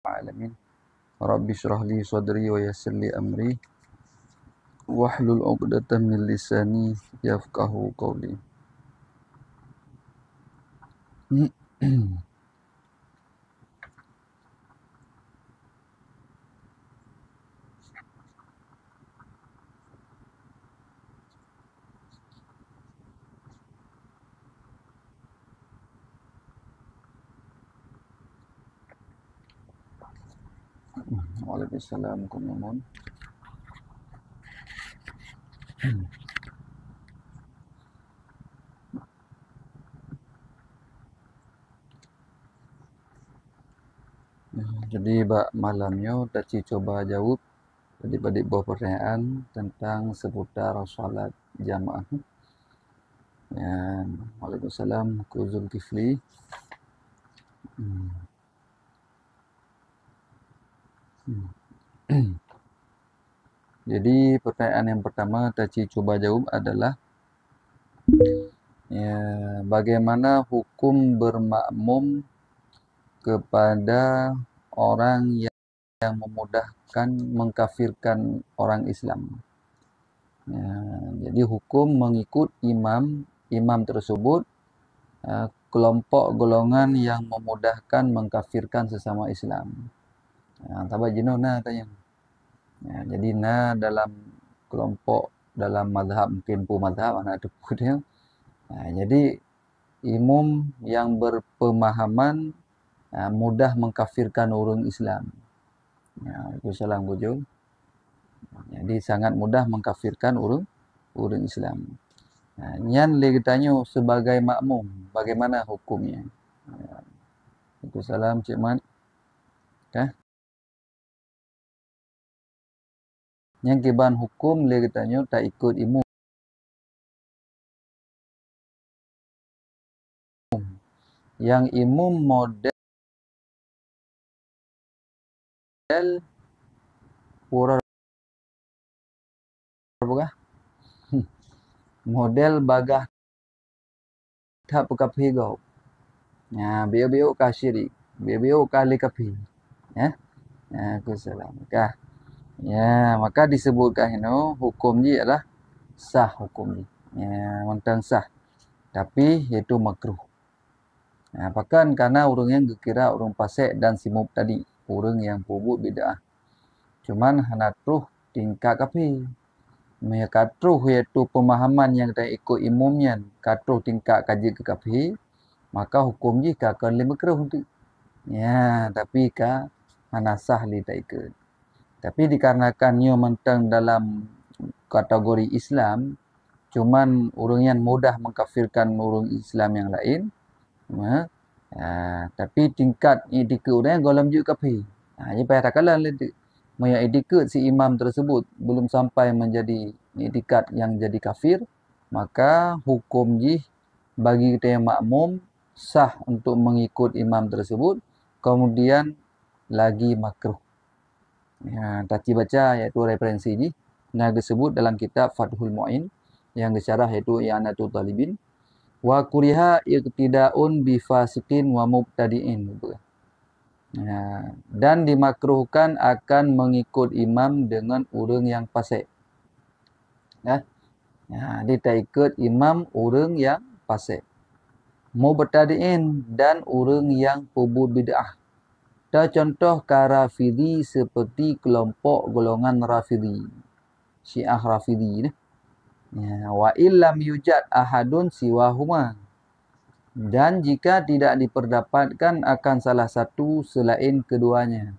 alamin. Rabbi shrah li sadri wa yassir li amri wahlul 'uqdatam min lisani yafqahu qawli. Waalaikumsalam kunamun. Jadi malamnya Taci coba jawab adik-adik buah pertanyaan tentang seputar salat jamaah. Ya, Waalaikumsalam ku Zulkifli. Jadi pertanyaan yang pertama Taci coba jawab adalah ya, bagaimana hukum bermakmum kepada orang yang memudahkan mengkafirkan orang Islam. Ya, jadi hukum mengikut imam tersebut, kelompok golongan yang memudahkan mengkafirkan sesama Islam. Tabak jenuh tanya. Ya, jadi dalam kelompok dalam mazhab mungkin mazhab anak tu dia. Jadi imam yang berpemahaman mudah mengkafirkan orang Islam. Waalaikumsalam bujung. Jadi sangat mudah mengkafirkan orang Islam. Nyan le tanya sebagai makmum, bagaimana hukumnya? Waalaikumsalam Cik Mat. Yang kiban hukum le tanya tak ikut imam. Yang imam model pura bukan? Model bagah tak pekapi gau. Ya, biar ka syirik. Biar ka li kapi. Ya. Waalaikumsalam. Ya, maka disebutkan hukum dia adalah sah hukum dia. Ya, mentang sah. Tapi itu makruh. Bahkan karena orang yang kira orang fasik dan simub tadi, orang yang pubut bid'ah. Cuman hanatruh tingkat kapi. Mereka katruh iaitu pemahaman yang kita ikut imamnya, katruh tingkat kaji ke kapi, maka hukum jika akan lebih makruh tu. Ya, tapi hanasah li tak ikut. Tapi dikarenakan ia mentang dalam kategori Islam, cuman orang yang mudah mengkafirkan orang Islam yang lain, tapi tingkat etika orang golem juga kapi. Jadi payah tak kalah tu. Maya etika si imam tersebut belum sampai menjadi etikat yang jadi kafir, maka hukum bagi kita yang makmum sah untuk mengikut imam tersebut, kemudian lagi makruh. Taci baca iaitu referensi yang disebut dalam kitab Fathul Mu'in yang disyarah iaitu I'anatul Talibin. Wa kuriha iqtidaun bifasiqin wa mubtadi'in. Dan dimakruhkan akan mengikut imam dengan orang yang fasik. Dia tak ikut imam orang yang fasik. Mubtadi'in dan orang yang pubut bid'ah. Contoh Rafidhi seperti kelompok golongan Rafidhi. Syiah Rafidhi. Wa illam yujad ahadun siwahuma. Dan jika tidak diperdapatkan akan salah satu selain keduanya,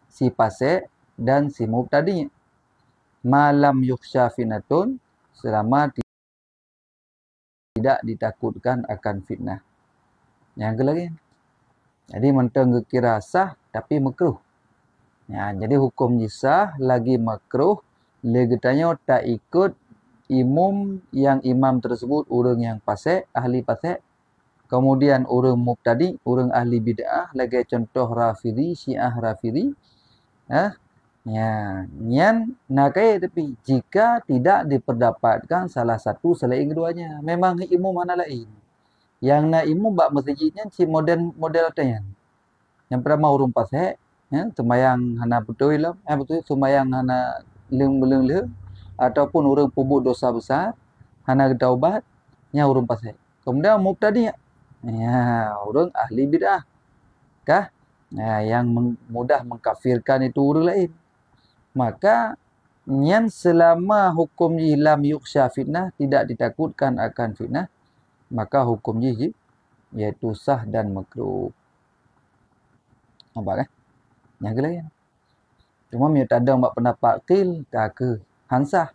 si fasik dan si mubtadi', malam yukhsha fitnatun, selama tidak ditakutkan akan fitnah. Yang ke lagi. Jadi mentang kira sah tapi makruh. Jadi hukum sah lagi makruh, lagi tanya tak ikut imam yang imam tersebut orang yang fasik, ahli fasik. Kemudian orang mubtadi, orang ahli bid'ah, lagi contoh Rafidhi, Syiah Rafidhi. Nyan nakai tapi jika tidak diperdapatkan salah satu selain keduanya, memang imam mana lain. Yang nak imam bak masjidnya si model tanya. Yang pertama orang fasik, ya, sembahyang hana betul lah, betul sembahyang hana leng ataupun orang pembuat dosa besar, hana taubat, nya urang pasal. Kemudian mubtadi' ya, orang ahli bid'ah. Kah? Ya, yang mudah mengkafirkan itu orang lain. Maka nyan selama hukum lam yuksha fitnah, tidak ditakutkan akan fitnah, maka hukum iaitu sah dan makruh. Nampak kan? Yang ke lain. Cuma dia tak ada pendapat qil tak ke hansah.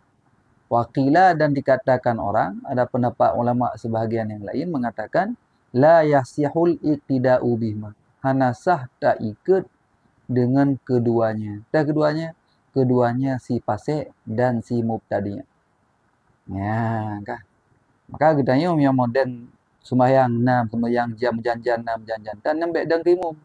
Waqila dan dikatakan orang, ada pendapat ulama sebahagian yang lain mengatakan la yasihul iqtida'u bihima. Hana sah tak ikut dengan keduanya. Dan keduanya si fasik dan si mubtadi'. Ya, kah? Maka katanya yang modern sembahyang 6, sembahyang jam janjan 6 janjan dan nembek dan timum.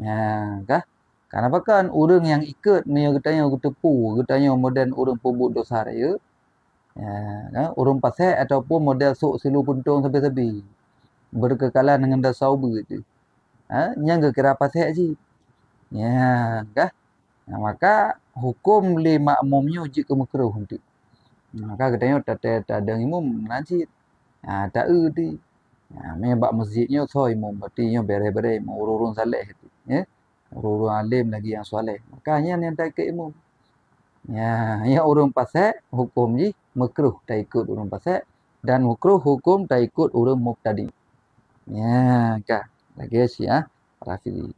Ya, kah? Kenapa kan orang yang ikut ni katanya tepu, katanya modern orang pembuat dosa raya. Ya, kan? Orang pasal ataupun model sok silu puntung sebi-sebi. Berkekalan dengan dosa uber tu. Yang ke kira pasal je. Ya, kah? Nah, maka hukum li makmumnya uji ke makruh untuk. Maka katanya tak ada imam najis. Tak tu. Memang masjidnya so imam berarti beres-beres urung-urung saleh tu. Ya. Urung-urung alim lagi yang soleh. Makanya yang tak ikut imam. Ya, yang urung pasal hukum ni makruh tak ikut urung pasal dan makruh hukum tak ikut urung mubtadi. Ya, kah. Lagi Syiah Rafidhi.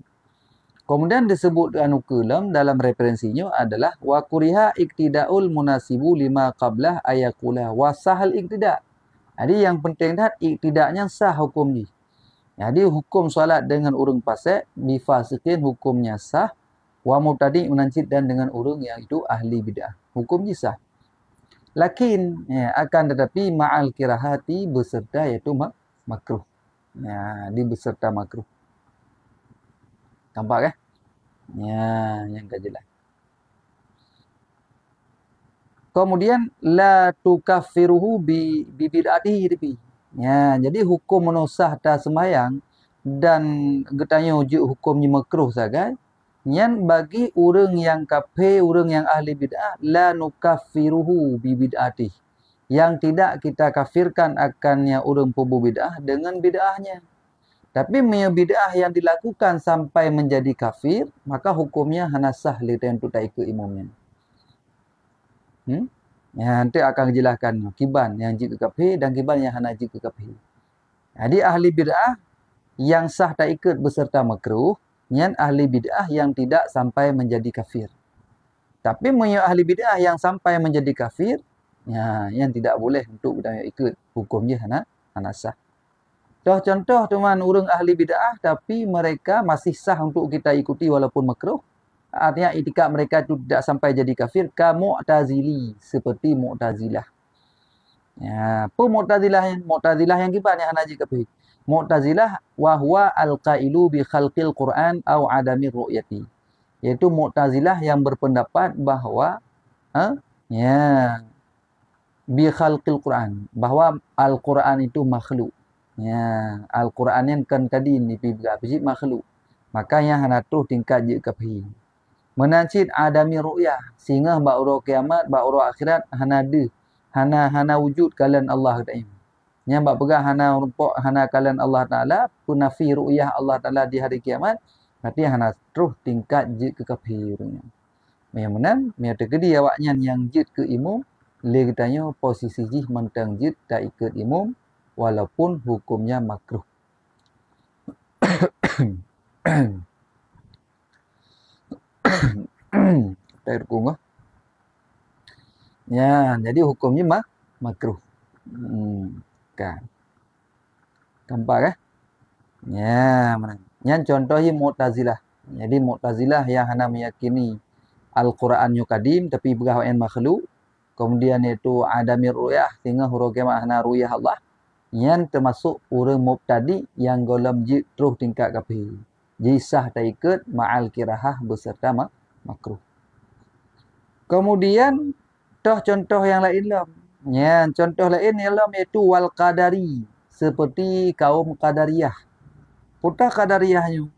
Kemudian disebut anukulam dalam referensinya adalah wa kuriha iktida'ul munasibu lima qablah ayakula wa sahal iktida'. Jadi yang penting dah iktida'nya sah hukum ni. Jadi hukum solat dengan urung pasal difasikin hukumnya sah, wa mubtadi' menancit dan dengan urung yang itu ahli bid'ah. Hukum ni sah. Lakin akan tetapi ma'al kirahati beserta iaitu makruh. Ya, di beserta makruh. Nampak kan? Ya, yang tak jelas. Kemudian la tukaffiruhu bi bid'atihi tapi. Ya, jadi hukum menusah ta sembahyang dan getanya uji hukumnya makruh sagai. Yang bagi orang yang kafir, orang yang ahli bid'ah, la nukaffiruhu bi bid'atihi. Yang tidak kita kafirkan akannya orang pembuat bid'ah dengan bid'ahnya. Tapi bid'ah yang dilakukan sampai menjadi kafir, maka hukumnya hana sah lita untuk tak ikut imamnya. Ya, nanti akan dijelaskan kiban yang jika kafir dan kiban yang hana jika kafir. Jadi ahli bid'ah yang sah tak ikut beserta makruh, yang ahli bid'ah yang tidak sampai menjadi kafir. Tapi ahli bid'ah yang sampai menjadi kafir, ya, yang tidak boleh untuk ikut hukumnya hana sah. Contoh teman orang ahli bid'ah tapi mereka masih sah untuk kita ikuti walaupun makruh. Artinya itikad mereka itu tidak sampai jadi kafir. Ka Mu'tazili, seperti Mu'tazilah. Ya, apa Mu'tazilah? Mu'tazilah yang kibarnya hanaji kafir. Mu'tazilah wa huwa al-qailu bi khalqil Quran au adami ru'yati. Yaitu Mu'tazilah yang berpendapat bahawa bi khalqil Quran, bahwa Al-Quran itu makhluk. Ya, Al-Quran yang kan tadi ni pergi makhluk. Maka yang hana tu tingkat je kafir. Menancit adami ru'yah sehingga ba'ura kiamat, ba'ura akhirat hana ada. Hana wujud kalian Allah Ta'ala. Yang bak pegang hana rumpuk hana kalian Allah Ta'ala, punafi ru'yah Allah Ta'ala di hari kiamat, nanti hana terus tingkat je ke kafirnya. Yang menang, yang terkedi awaknya yang jid ke imam, le katanya posisi jih mentang jid tak ikut imam, walaupun hukumnya makruh. Terkungah. Ya, jadi hukumnya makruh. Kan. Nampak kan? Ya, mana? Yang contohnya Mu'tazilah. Jadi Mu'tazilah yang hana meyakini Al-Qurannya kadim tapi berhawan makhluk. Kemudian itu adamir ru'yah sehingga huruf kiamat hana ru'yah Allah. Yang termasuk orang mubtadi yang golem jid terus tingkat kafir. Jadi sah tak ikut ma'al kirahah beserta makruh. Kemudian contoh yang lain lah. Ya, contoh lain ialah iaitu wal qadari, seperti kaum qadariyah. Putar qadariyahnya.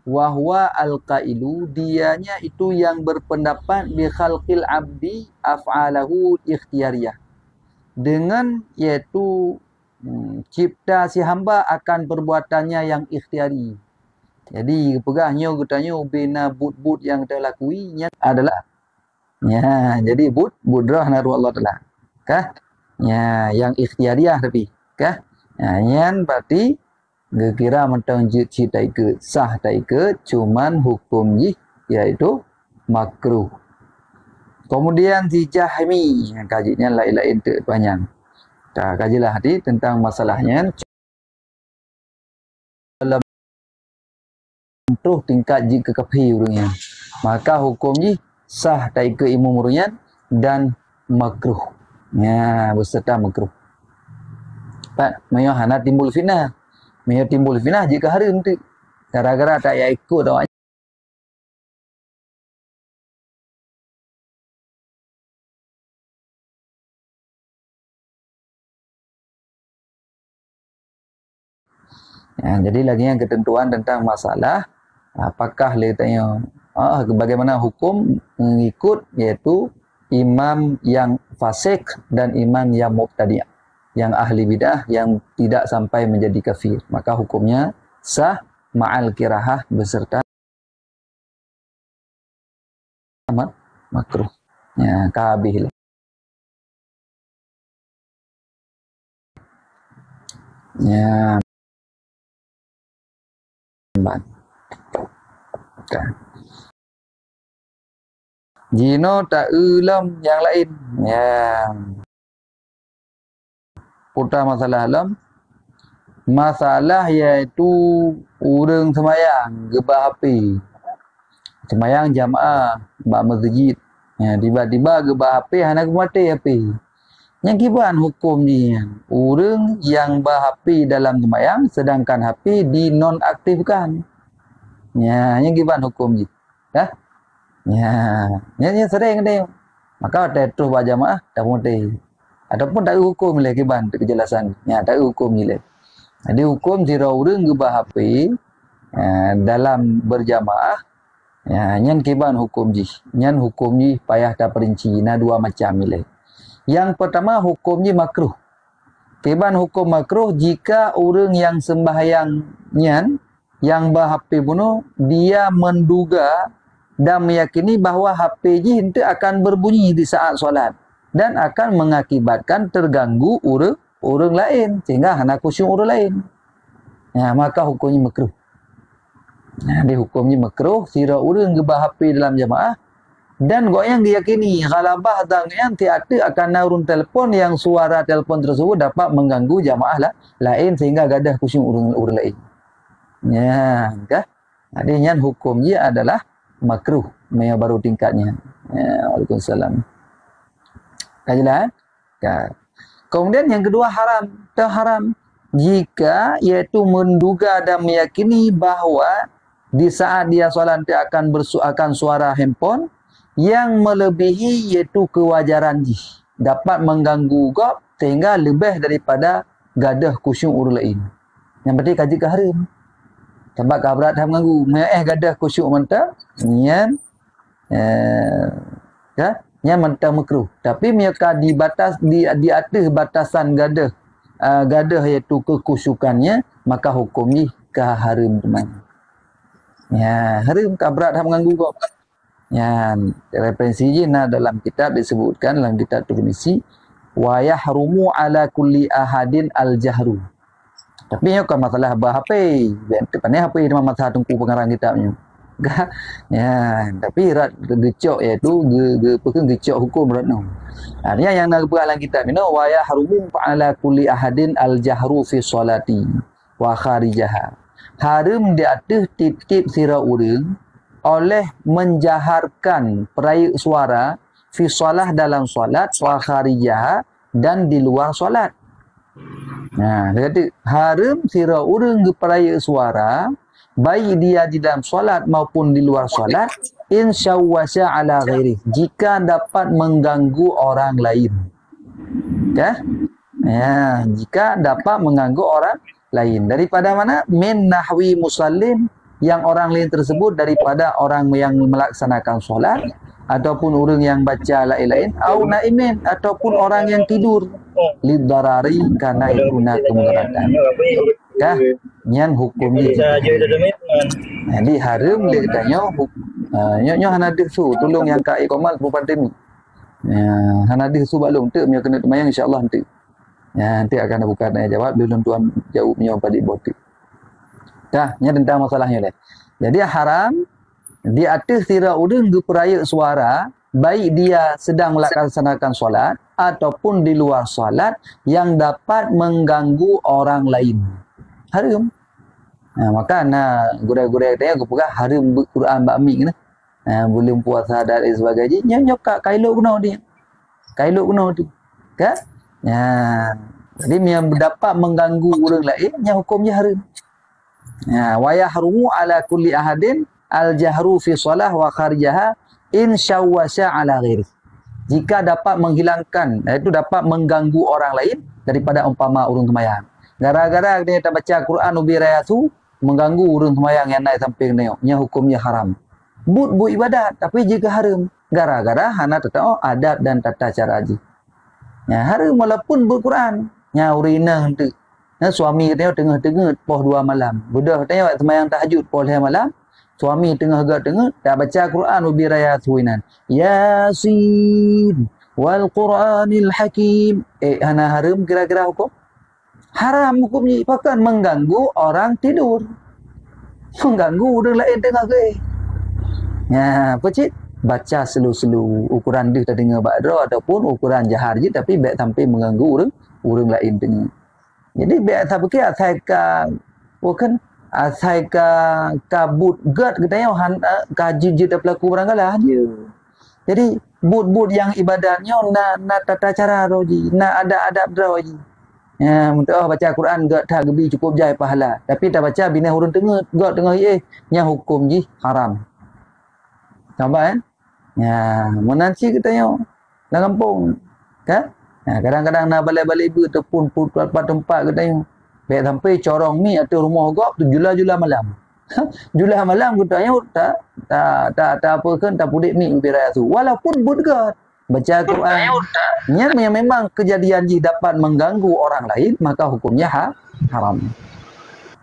wahwa al-qailu, dianya itu yang berpendapat bi khalqil abdi af'alahu ikhtiyariyah, dengan yaitu cipta si hamba akan perbuatannya yang ikhtiari. Jadi pegahnya katanya bina but-but yang kita lakuinya adalah ya, jadi budrah naru Allah Taala. Kah? Ya, yang ikhtiariah tapi kah? Ya, yang berarti kira mentang cita ke sah tai ke cuman hukum ji iaitu makruh. Kemudian si Jahmi, kajinya lain-lain tu panjang. Dah kajilah hati tentang masalahnya. Dalam tingkat jika kepi urungnya, maka hukum ji sah tai ke imam urunyan dan makruh. Ya, beserta makruh. Pak, mayo hana timbul fitnah. Mayo timbul fitnah jika hari nanti gara-gara tak ya ikut awak. Ya, jadi lagi yang ketentuan tentang masalah apakah dia tanya bagaimana hukum mengikut yaitu imam yang fasik dan imam yang mubtadi', yang ahli bidah yang tidak sampai menjadi kafir, maka hukumnya sah ma'al kirahah beserta makruh. Ya, kabih. Ya, Jino tak ulam yang lain. Ya. Putar masalah alam. Masalah iaitu urang semayang gebah api. Semayang jamaah bak masjid. Ya, tiba-tiba gebah api hana mati api. Yang kiban hukum ni urang yang bah api dalam semayang sedangkan api dinonaktifkan. Ya, yang kiban hukum ni. Dah? Ya, yang sering dia. Maka terus berjamaah tak mati. Ataupun tak hukum leh kiban kejelasan. Ya, tak hukum ni leh. Jadi hukum jira urang gebah api dalam berjamaah, ya, yang kiban hukum ji. Yang hukum ji payah tak perinci. Na dua macam ni leh. Yang pertama hukum ji makruh. Kiban hukum makruh jika orang yang sembahyang nyan yang bah api bunuh dia menduga dan meyakini bahawa HP ji itu akan berbunyi di saat solat dan akan mengakibatkan terganggu orang lain sehingga hendak khusyuk orang lain. Ya, maka hukumnya makruh. Nah, dia hukumnya makruh sira orang gebah HP dalam jamaah dan goyang diyakini ghalabah dan yang tiada akan narun telefon yang suara telefon tersebut dapat mengganggu jamaah lain sehingga gadah khusyuk orang lain. Ya, kah? Adanya hukumnya adalah makruh, yang baru tingkatnya. Ya, Waalaikumsalam. Kajilah. Kemudian yang kedua haram. Terharam jika iaitu menduga dan meyakini bahawa di saat dia solat akan suara handphone yang melebihi iaitu kewajaran ji dapat mengganggu gap sehingga lebih daripada gadah khusyuk orang lain. Yang berarti kaji ke haram. Sebab kabrat dah mengganggu. Gadah khusyuk mentah. Yang yang mentah makruh. Tapi mereka di atas batasan gadah iaitu kekhusyukannya, maka hukum ni haram teman. Ya, haram kabrat dah mengganggu kau. Ya, referensi jina dalam kitab disebutkan dalam kitab Tirmizi wa yahrumu ala kulli ahadin al-jahru. Tapi ini bukan masalah HP. Tepatnya HP itu masalah tungku pengarang kitabnya. Ya, tapi rat gecok iaitu gecok hukum ratno. Artinya yang nak buat dalam kitab ini wa yahrumu ala kulli ahadin al-jahru fi salati wa kharijaha. Haram di atas tip-tip sira urang oleh menjaharkan perai suara fi solah dalam solat wa kharijaha dan di luar solat. Nah, dia kata haram sira urang geperaya suara baik dia di dalam solat maupun di luar solat insyawasya ala ghairi jika dapat mengganggu orang lain. Ya? Ya, jika dapat mengganggu orang lain daripada mana min nahwi musallin yang orang lain tersebut daripada orang yang melaksanakan solat ataupun orang yang baca lain-lain au naimin ataupun orang yang tidur lidarari karena itu nak kemudaratan kah nyan hukum ni jadi haram le katanya nyo hana su tolong yang ka ikomal perempuan temi hana su balung tu punya kena temayang insyaallah nanti nanti akan buka tanya jawab belum tuan jawabnya pada botik dah nya tentang masalahnya le jadi haram di atas tira udang peraya suara baik dia sedang melaksanakan solat ataupun di luar solat yang dapat mengganggu orang lain haram maka gurau-gurau tanya aku pegang haram Quran bakmi kena belum puasa dan sebagainya nyok kailok guna dia kailok guna dia kan jadi yang dapat mengganggu orang lain yang hukumnya haram wa yahrumu ala kulli ahadin al-jahru fi shalah wa kharijaha in syawwasha ala ghairi. Jika dapat menghilangkan, iaitu dapat mengganggu orang lain daripada umpama urang sembahyang. Gara-gara dia tak baca Quran ubi rayatu mengganggu urang sembahyang yang naik samping tengok, nya hukumnya haram. Bu ibadat tapi jika haram gara-gara hana tetap adat dan tata cara haji. Haram walaupun berquran, nya urina henteu. Suami tengok tengah-tengah poh 2 malam. Budak tengok sembahyang tahajud poh 5 malam. Suami tengah tak baca Quran ubi rayatuinan Yasin wal Quranil Hakim hana haram kira-kira hukum haram hukumnya bahkan mengganggu orang tidur mengganggu orang lain tengah ke pecik baca selu-selu ukuran dia tak dengar badra ataupun ukuran jahar je tapi baik sampai mengganggu orang lain tengah jadi baik tak fikir asalkan bukan asai kabut gad katanya kaji je dah pelaku barangkala je. Jadi but yang ibadatnya nak tata cara roji, nak ada adab roji. Untuk baca Quran gad tak gebi cukup jai pahala. Tapi tak baca bina hurun tengah gad tengah nya hukum ji haram. Nampak menanci katanya dalam kampung. Kan? Kadang-kadang nak balik-balik ibu ataupun tempat katanya baik sampai corong mi atau rumah gop tu jula-jula malam. Jula malam katanya tak apa kan tak pudik mi biraya tu. Walaupun budgat baca Quran. Yang memang kejadian ji dapat mengganggu orang lain maka hukumnya haram.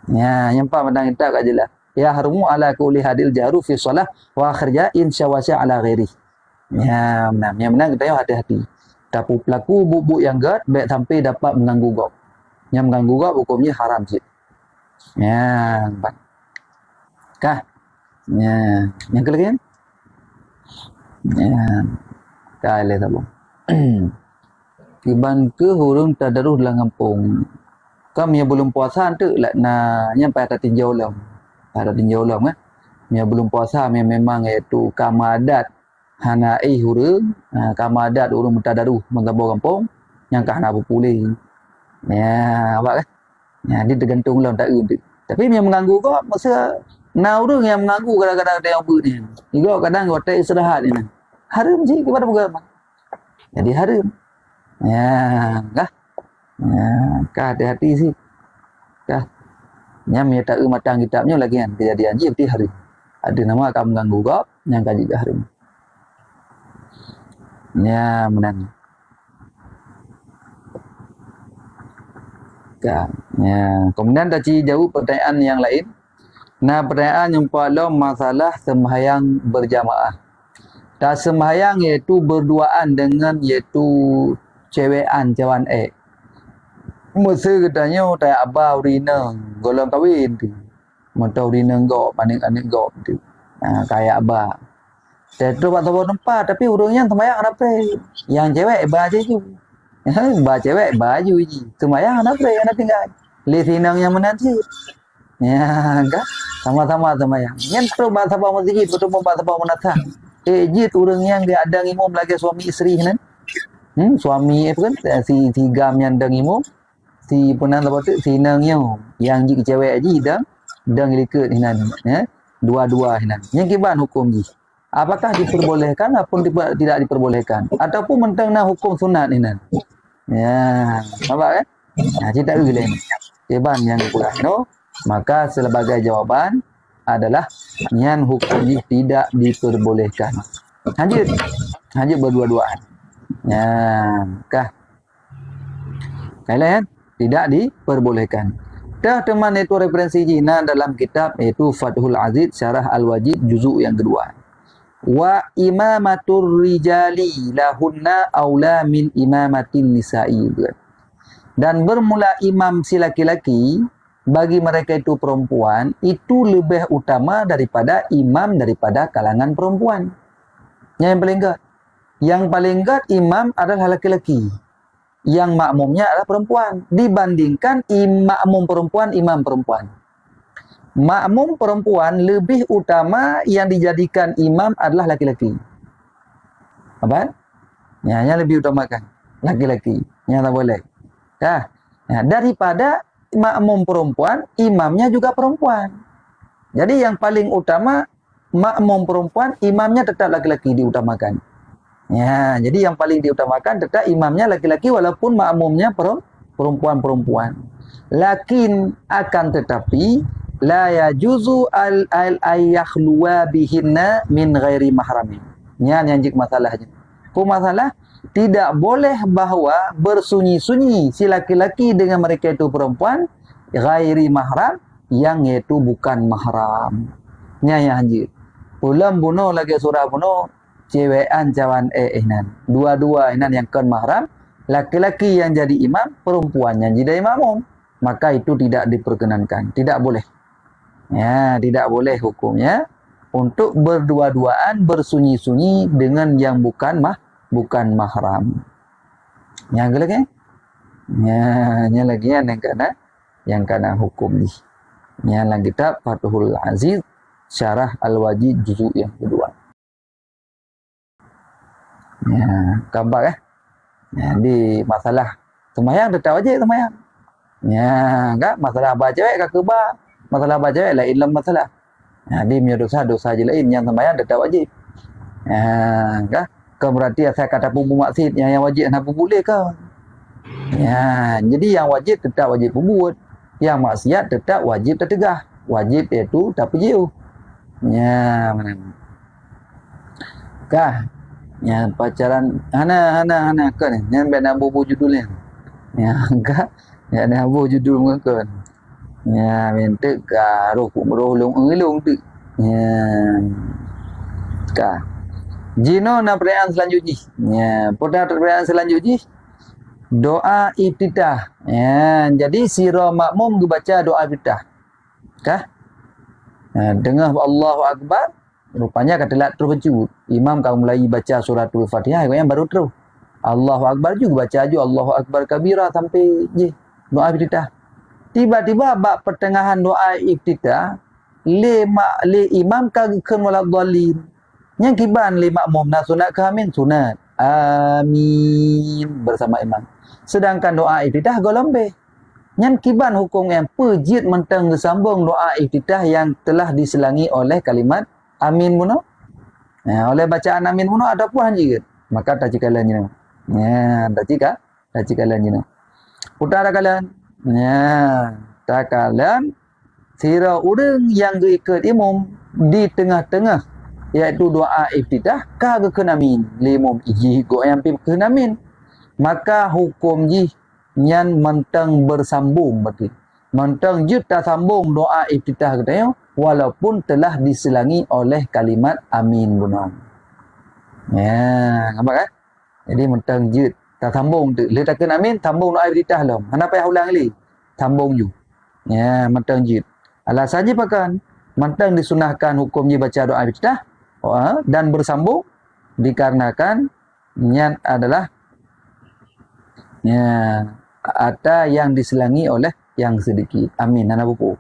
Yang pak pandang kita kat jelas. Ya harumu ala kulli hadil jaru fi shalah wa kharja in syawasya ala ghairi. Yang menang kita hati-hati. Tapi pelaku bubuk yang gad baik sampai dapat mengganggu gop. Yang mengganggu gak hukumnya haram sih. Kah? Yang kelima? Kali tabung. Iban ke hurung tadaruh dalam kampung. Kami yang belum puasa tu lah yang pada tinjau lam. Pada tinjau lam kan. Yang belum puasa memang iaitu kamadat hanai hurung, kamadat hurung tadaruh menggabung kampung yang kahna berpulih. Awak kan? Dia tergantung lah tak urut. Tapi yang mengganggu kau masa orang yang mengganggu kadang-kadang dia apa ni. Juga kadang kau tak istirahat ni. Haram je kepada agama. Jadi haram. Kah hati-hati sih. Kah. Yang tak matang kitabnya lagi kan kejadian je berarti haram. Ada nama akan mengganggu kau yang kaji juga haram. Menang. Kemudian tadi jauh pertanyaan yang lain. Pertanyaan yang pada masalah sembahyang berjamaah. Dan sembahyang iaitu berduaan dengan iaitu cewekan cawan Masa katanya tak abah urina golong kahwin tu. Mata urina gop anik-anik gop tu. Kayak abah. Itu tak tempat tapi urangnya sembahyang apa? Yang cewek abah je tu. Bah cewek baju je. Sembahyang anak tinggal. Le sinang yang menanti. Kan? Sama-sama sembahyang. Yang perlu bahasa bahawa masjid, betul bahasa bahawa menatah. Jit orang yang dia ada imam lagi suami isteri kan? Suami apa kan? Si gam yang ada imam. Si penan apa tu? Si nangnya yang jik cewek je dah ngelikat hinan. Dua-dua hinan. Yang kiban hukum je. Apakah diperbolehkan ataupun tidak diperbolehkan? Ataupun mentang nak hukum sunat hinan. Nampak kan? Cerita dulu ni. Keban yang kurang no. Maka sebagai jawaban adalah nyan hukum ni tidak diperbolehkan. Hanya berdua-duaan. Ya, kah? Kalian tidak diperbolehkan. Dah teman itu referensi Cina dalam kitab yaitu Fathul Aziz Syarah Al-Wajid juzuk yang kedua. Wa imamatur rijali lahunna aula min imamatin nisa'i. Dan bermula imam si laki-laki bagi mereka itu perempuan itu lebih utama daripada imam daripada kalangan perempuan. Yang paling enggak. Yang paling enggak imam adalah laki-laki. Yang makmumnya adalah perempuan. Dibandingkan makmum perempuan, imam perempuan. Makmum perempuan lebih utama yang dijadikan imam adalah laki-laki. Apa? Yang lebih utamakan. Laki-laki. Yang tak boleh. Daripada makmum perempuan, imamnya juga perempuan. Jadi yang paling utama makmum perempuan, imamnya tetap laki-laki diutamakan. Ya, jadi yang paling diutamakan tetap imamnya laki-laki walaupun makmumnya perempuan-perempuan. Lakin akan tetapi la yajuzu al-ayakhluwa bihinna min ghairi mahramin. Yang jik masalahnya. Masalah tidak boleh bahawa bersunyi-sunyi si laki-laki dengan mereka itu perempuan ghairi mahram yang itu bukan mahram. Yang jik. Ulam bunuh lagi surah bunuh cewekan cawan inan. Dua-dua inan yang kan mahram, laki-laki yang jadi imam, perempuan yang jadi makmum. Maka itu tidak diperkenankan, tidak boleh. Ya, tidak boleh hukumnya untuk berdua-duaan bersunyi-sunyi dengan yang bukan mahram. Yang lagi? Ya, lagi yang kana hukum ni. Yang lagi kitab Fathul Aziz Syarah Al-Wajid juzuk yang kedua. Ya, gambar ya, di masalah sembahyang tetap wajib sembahyang. Ya, enggak masalah baca cewek ke keba. Masalah baca cewek lain dalam masalah. Ya, di punya dosa je lain yang sembahyang tetap wajib. Ya, enggak berarti saya kata pun maksud yang wajib nak boleh ke? Ya, jadi yang wajib tetap wajib buat. Yang maksiat tetap wajib tertegah. Wajib itu tak perjiu. Ya, mana? Kah? Ya, pacaran hana kan. Yang nak bubu judulnya. Ya, enggak. Ya, nak bubu judul kan. Ya, minta ka roh long tu. Ya. Kah? Jino na perayaan selanjutnya. Ya, pada perayaan selanjutnya doa iftitah. Ya, jadi sira makmum baca doa iftitah. Kah? Dengar Allahu Akbar, rupanya katelak terkejut. Imam kau mulai baca suratul Fatihah, yang baru terus. Allahu Akbar juga baca aja Allahu Akbar kabira sampai doa iftitah. Tiba-tiba bab pertengahan doa iftitah, le imam kagken wala dhalin. Yang kiban le makmum nak sunat ke amin sunat. Amin bersama imam. Sedangkan doa iftitah golombe. Yang kiban hukum yang pejit mentang disambung doa iftitah yang telah diselangi oleh kalimat amin muno. Ya, oleh bacaan amin muno ada pun hanjir. Maka tak cikalan jina. Ya, tak cikalan jina. Utara kalian. Ya, tak kalian sira urang yang ikut imam di tengah-tengah iaitu doa iftitah ka ke amin. Limum iji go yang pi ke amin. Maka hukum ji nyan mentang bersambung berarti. Mentang juta sambung doa iftitah katanya walaupun telah diselangi oleh kalimat amin bunang. Ya, nampak kan? Jadi mentang jut tak sambung tu. Letakkan amin sambung doa iftitah lah. Kenapa yang ulang kali? Sambung ju. Ya, mentang jut. Alasannya pakan mentang disunahkan hukum ji baca doa iftitah dan bersambung dikarenakan nyan adalah ya ada yang diselangi oleh yang sedikit. Amin. Nana buku.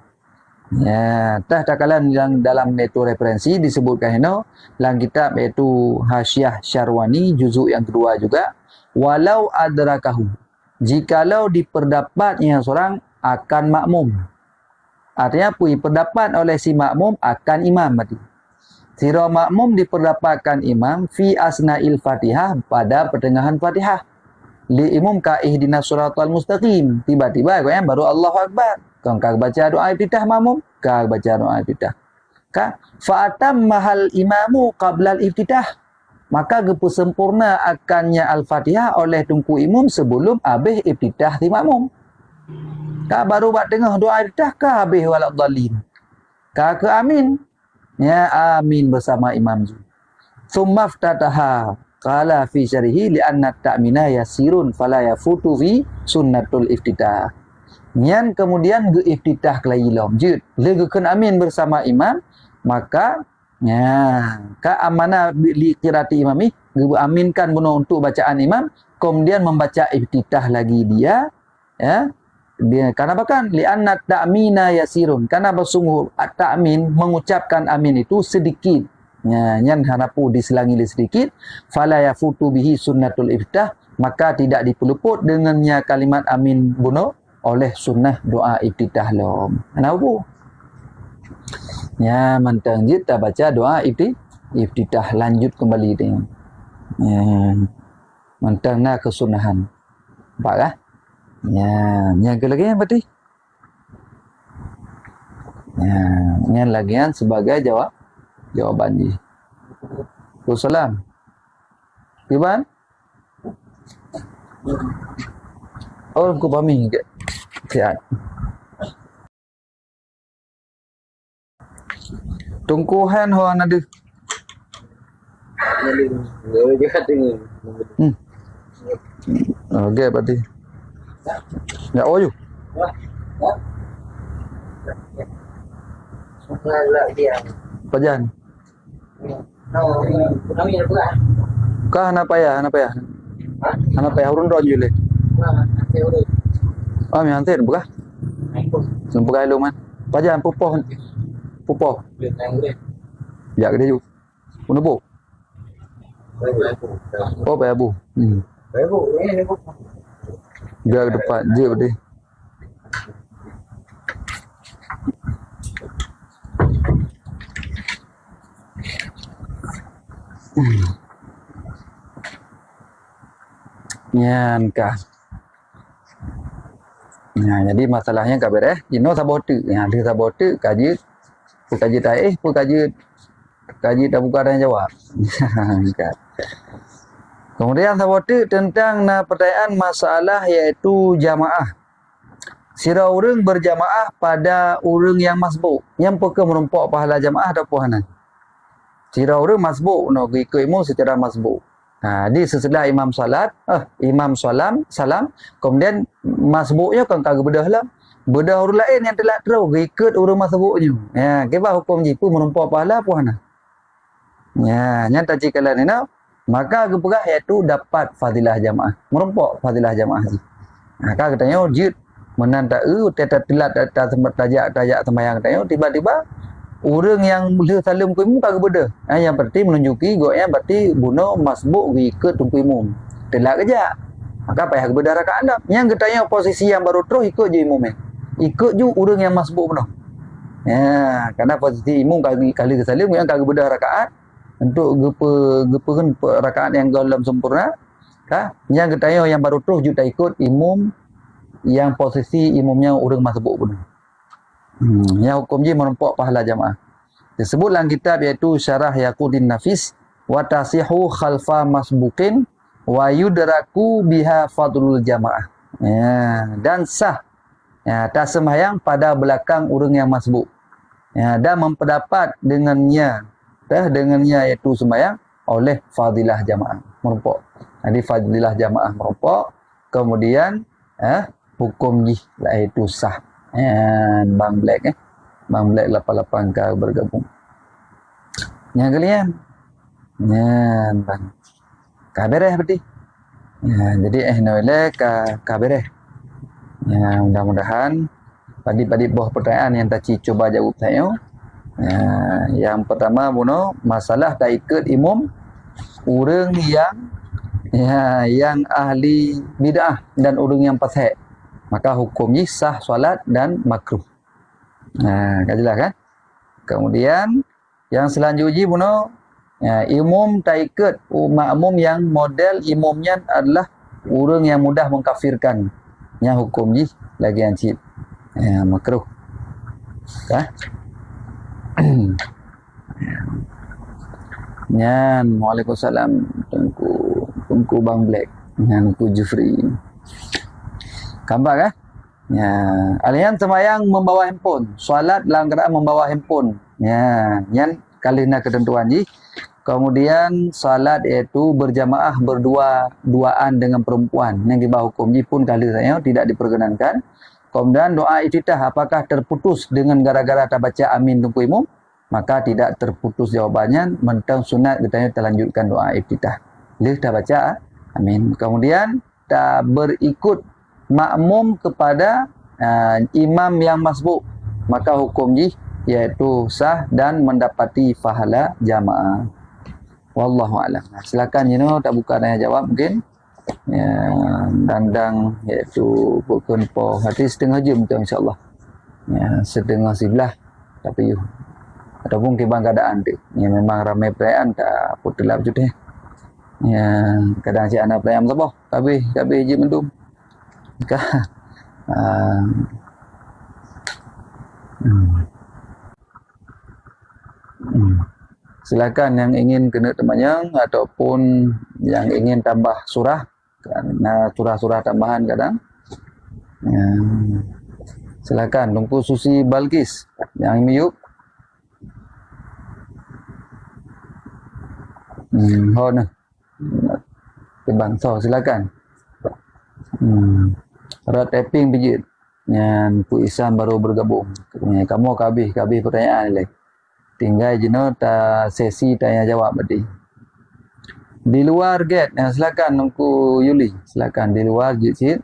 Ya, tak kalan yang dalam itu referensi disebutkan ini dalam kitab iaitu Hasyiah Syarwani juzuk yang kedua juga. Walau adrakahu. Jikalau diperdapatnya seorang akan makmum. Artinya apa? Pendapat oleh si makmum akan imam berarti. Sira makmum diperdapatkan imam fi asna'il Fatihah pada pertengahan Fatihah. Li imam ka ihdinas siratal mustaqim. Tiba-tiba yang baru Allahu Akbar. Kau baca doa iftitah makmum, kau baca doa iftitah. Fa'atam mahal imamu qabla al-iftitah. Maka gepu sempurna akannya Al-Fatihah oleh tungku imam sebelum habis iftitah di makmum. Baru buat tengah doa iftitah habis waladhdallin. Ke amin. Ya amin bersama imam tu. Tsumma iftataha qala fi syarihi li anna ta'mina yasirun fala yafutu fi sunnatul iftitah. Nyan kemudian ge iftitah kelailom jud le ge amin bersama imam, maka ya ka amana li qiraati imami ge aminkan bunuh untuk bacaan imam, kemudian membaca iftitah lagi dia, ya. Dia karena bahkan li anna ta'mina yasirun, karena bersungguh ta'min mengucapkan amin itu sedikit. Ya, nyan hanapu diselangi sedikit, fala yafutu bihi sunnatul iftitah, maka tidak dipeluput dengannya kalimat amin bunuh oleh sunnah doa iftitah lom. Kenapa? Ya, mantang kita baca doa iftitah lanjut kembali dengan. Ya, mantang na kesunahan. Nampak kah? Ya, yang lagi yang berarti. Ya, yang lagian sebagai jawaban ni. Wassalam. Kiban? Oh, aku pahami ke? Sihat. Tungkuhan orang ada. Okey, berarti. Ya, oh you. Pajan. Kah anak payah. Anak payah urun ron jule. Mi hantin buka. Buka lu man. Pajan pupoh. Ya gede ju. Puno bu. Oh, payah bu. Dia ke depan je berarti. Nyan kah. Nah, jadi masalahnya kabar ino sabote. Ya, dia sabote kaji taih, kaji tak buka dan jawab. Kemudian sabote tentang pertanyaan masalah yaitu jamaah. Sira urang berjamaah pada urang yang masbuk. Yang peka merempok pahala jamaah atau puhanan. Sira urang masbuk no ikut imam secara masbuk. Di sesudah imam salat, imam salam, kemudian masbuknya kan kagak bedah lah. Bedah orang lain yang telah terus ikut orang masbuknya. Ya, keba hukum jipu menumpuk pahala puana. Ya, nyata jikalan ini, maka kepegah iaitu dapat fadilah jamaah. Menumpuk fadilah jamaah. Maka katanya jid menanda tetap telat tempat tajak sembahyang katanya tiba-tiba orang yang boleh salim ke imam kagak beda. Yang penting menunjuki goyang berarti bunuh masbuk ikut tungku imam. Telak kerja. Maka payah beda rakaat anda. Yang ketanya posisi yang baru terus ikut je imam. Ikut je orang yang masbuk penuh. Ya, karena posisi imam kali ke salim yang kagak beda rakaat untuk gepeun rakaat yang dalam sempurna. Yang ketanya yang baru terus juga ikut imam yang posisi imamnya orang masbuk penuh. Yang hukum je menumpuk pahala jamaah. Disebut dalam kitab iaitu Syarah Yaqutin Nafis wa tasihu khalfa masbuqin wa yudraku biha fadlul jamaah. Ya, dan sah ya, tak sembahyang pada belakang orang yang masbuk. Ya, dan memperdapat dengannya iaitu sembahyang oleh fadilah jamaah menumpuk. Jadi fadilah jamaah menumpuk, kemudian hukum je iaitu sah. Bang Black Bang Black 88 ke bergabung. Yang kalian bang kabareh berarti. Ya, jadi nawile kabareh. Ya, mudah-mudahan padi buah pertanyaan yang tadi coba jawab saya. Ya, yang pertama buno masalah tak ikut imam orang yang ahli bid'ah dan orang yang fasik. Maka hukumnya sah solat dan makruh. Kan jelas kan? Kemudian yang selanjutnya buno imam tak ikut makmum yang model imamnya adalah orang yang mudah mengkafirkan. Yang hukumnya lagi ancip makruh. Nyan, Waalaikumsalam. Tungku Bang Black. Nyan ku Jufri. Gambar kan? Ya, alian sembahyang membawa handphone, solat dalam keadaan membawa handphone. Ya, nyan kali nak ketentuan ji. Kemudian salat iaitu berjamaah duaan dengan perempuan. Yang di bawah hukum ji pun kali saya tidak diperkenankan. Kemudian doa iftitah apakah terputus dengan gara-gara tak baca amin tungku imam? Maka tidak terputus jawabannya. Mentang sunat kita terlanjutkan doa iftitah. Lih tak baca amin. Kemudian tak berikut makmum kepada imam yang masbuk, maka hukum ji iaitu sah dan mendapati pahala jamaah. Wallahu a'lam. Silakan tak buka tanya jawab mungkin. Ya, dandang iaitu pukul po hati setengah jam tu insya-Allah. Ya, setengah 11 tapi ataupun kebang keadaan tu. Ya, memang ramai perayaan tak putelap tu deh. Ya, kadang si anak perayaan sabah. Kabeh je mendum. Silakan yang ingin kena temanyang ataupun yang ingin tambah surah, karena surah-surah tambahan kadang. Silakan Tungku Susi Balkis yang miuk. Nah. Tebang silakan. Rat tapping pijit. Yang Pu Isam baru bergabung. Kamu kabih pertanyaan ni. Tinggal jenuh ta sesi tanya jawab tadi. Di luar gate, silakan Tungku Yuli. Silakan di luar jit.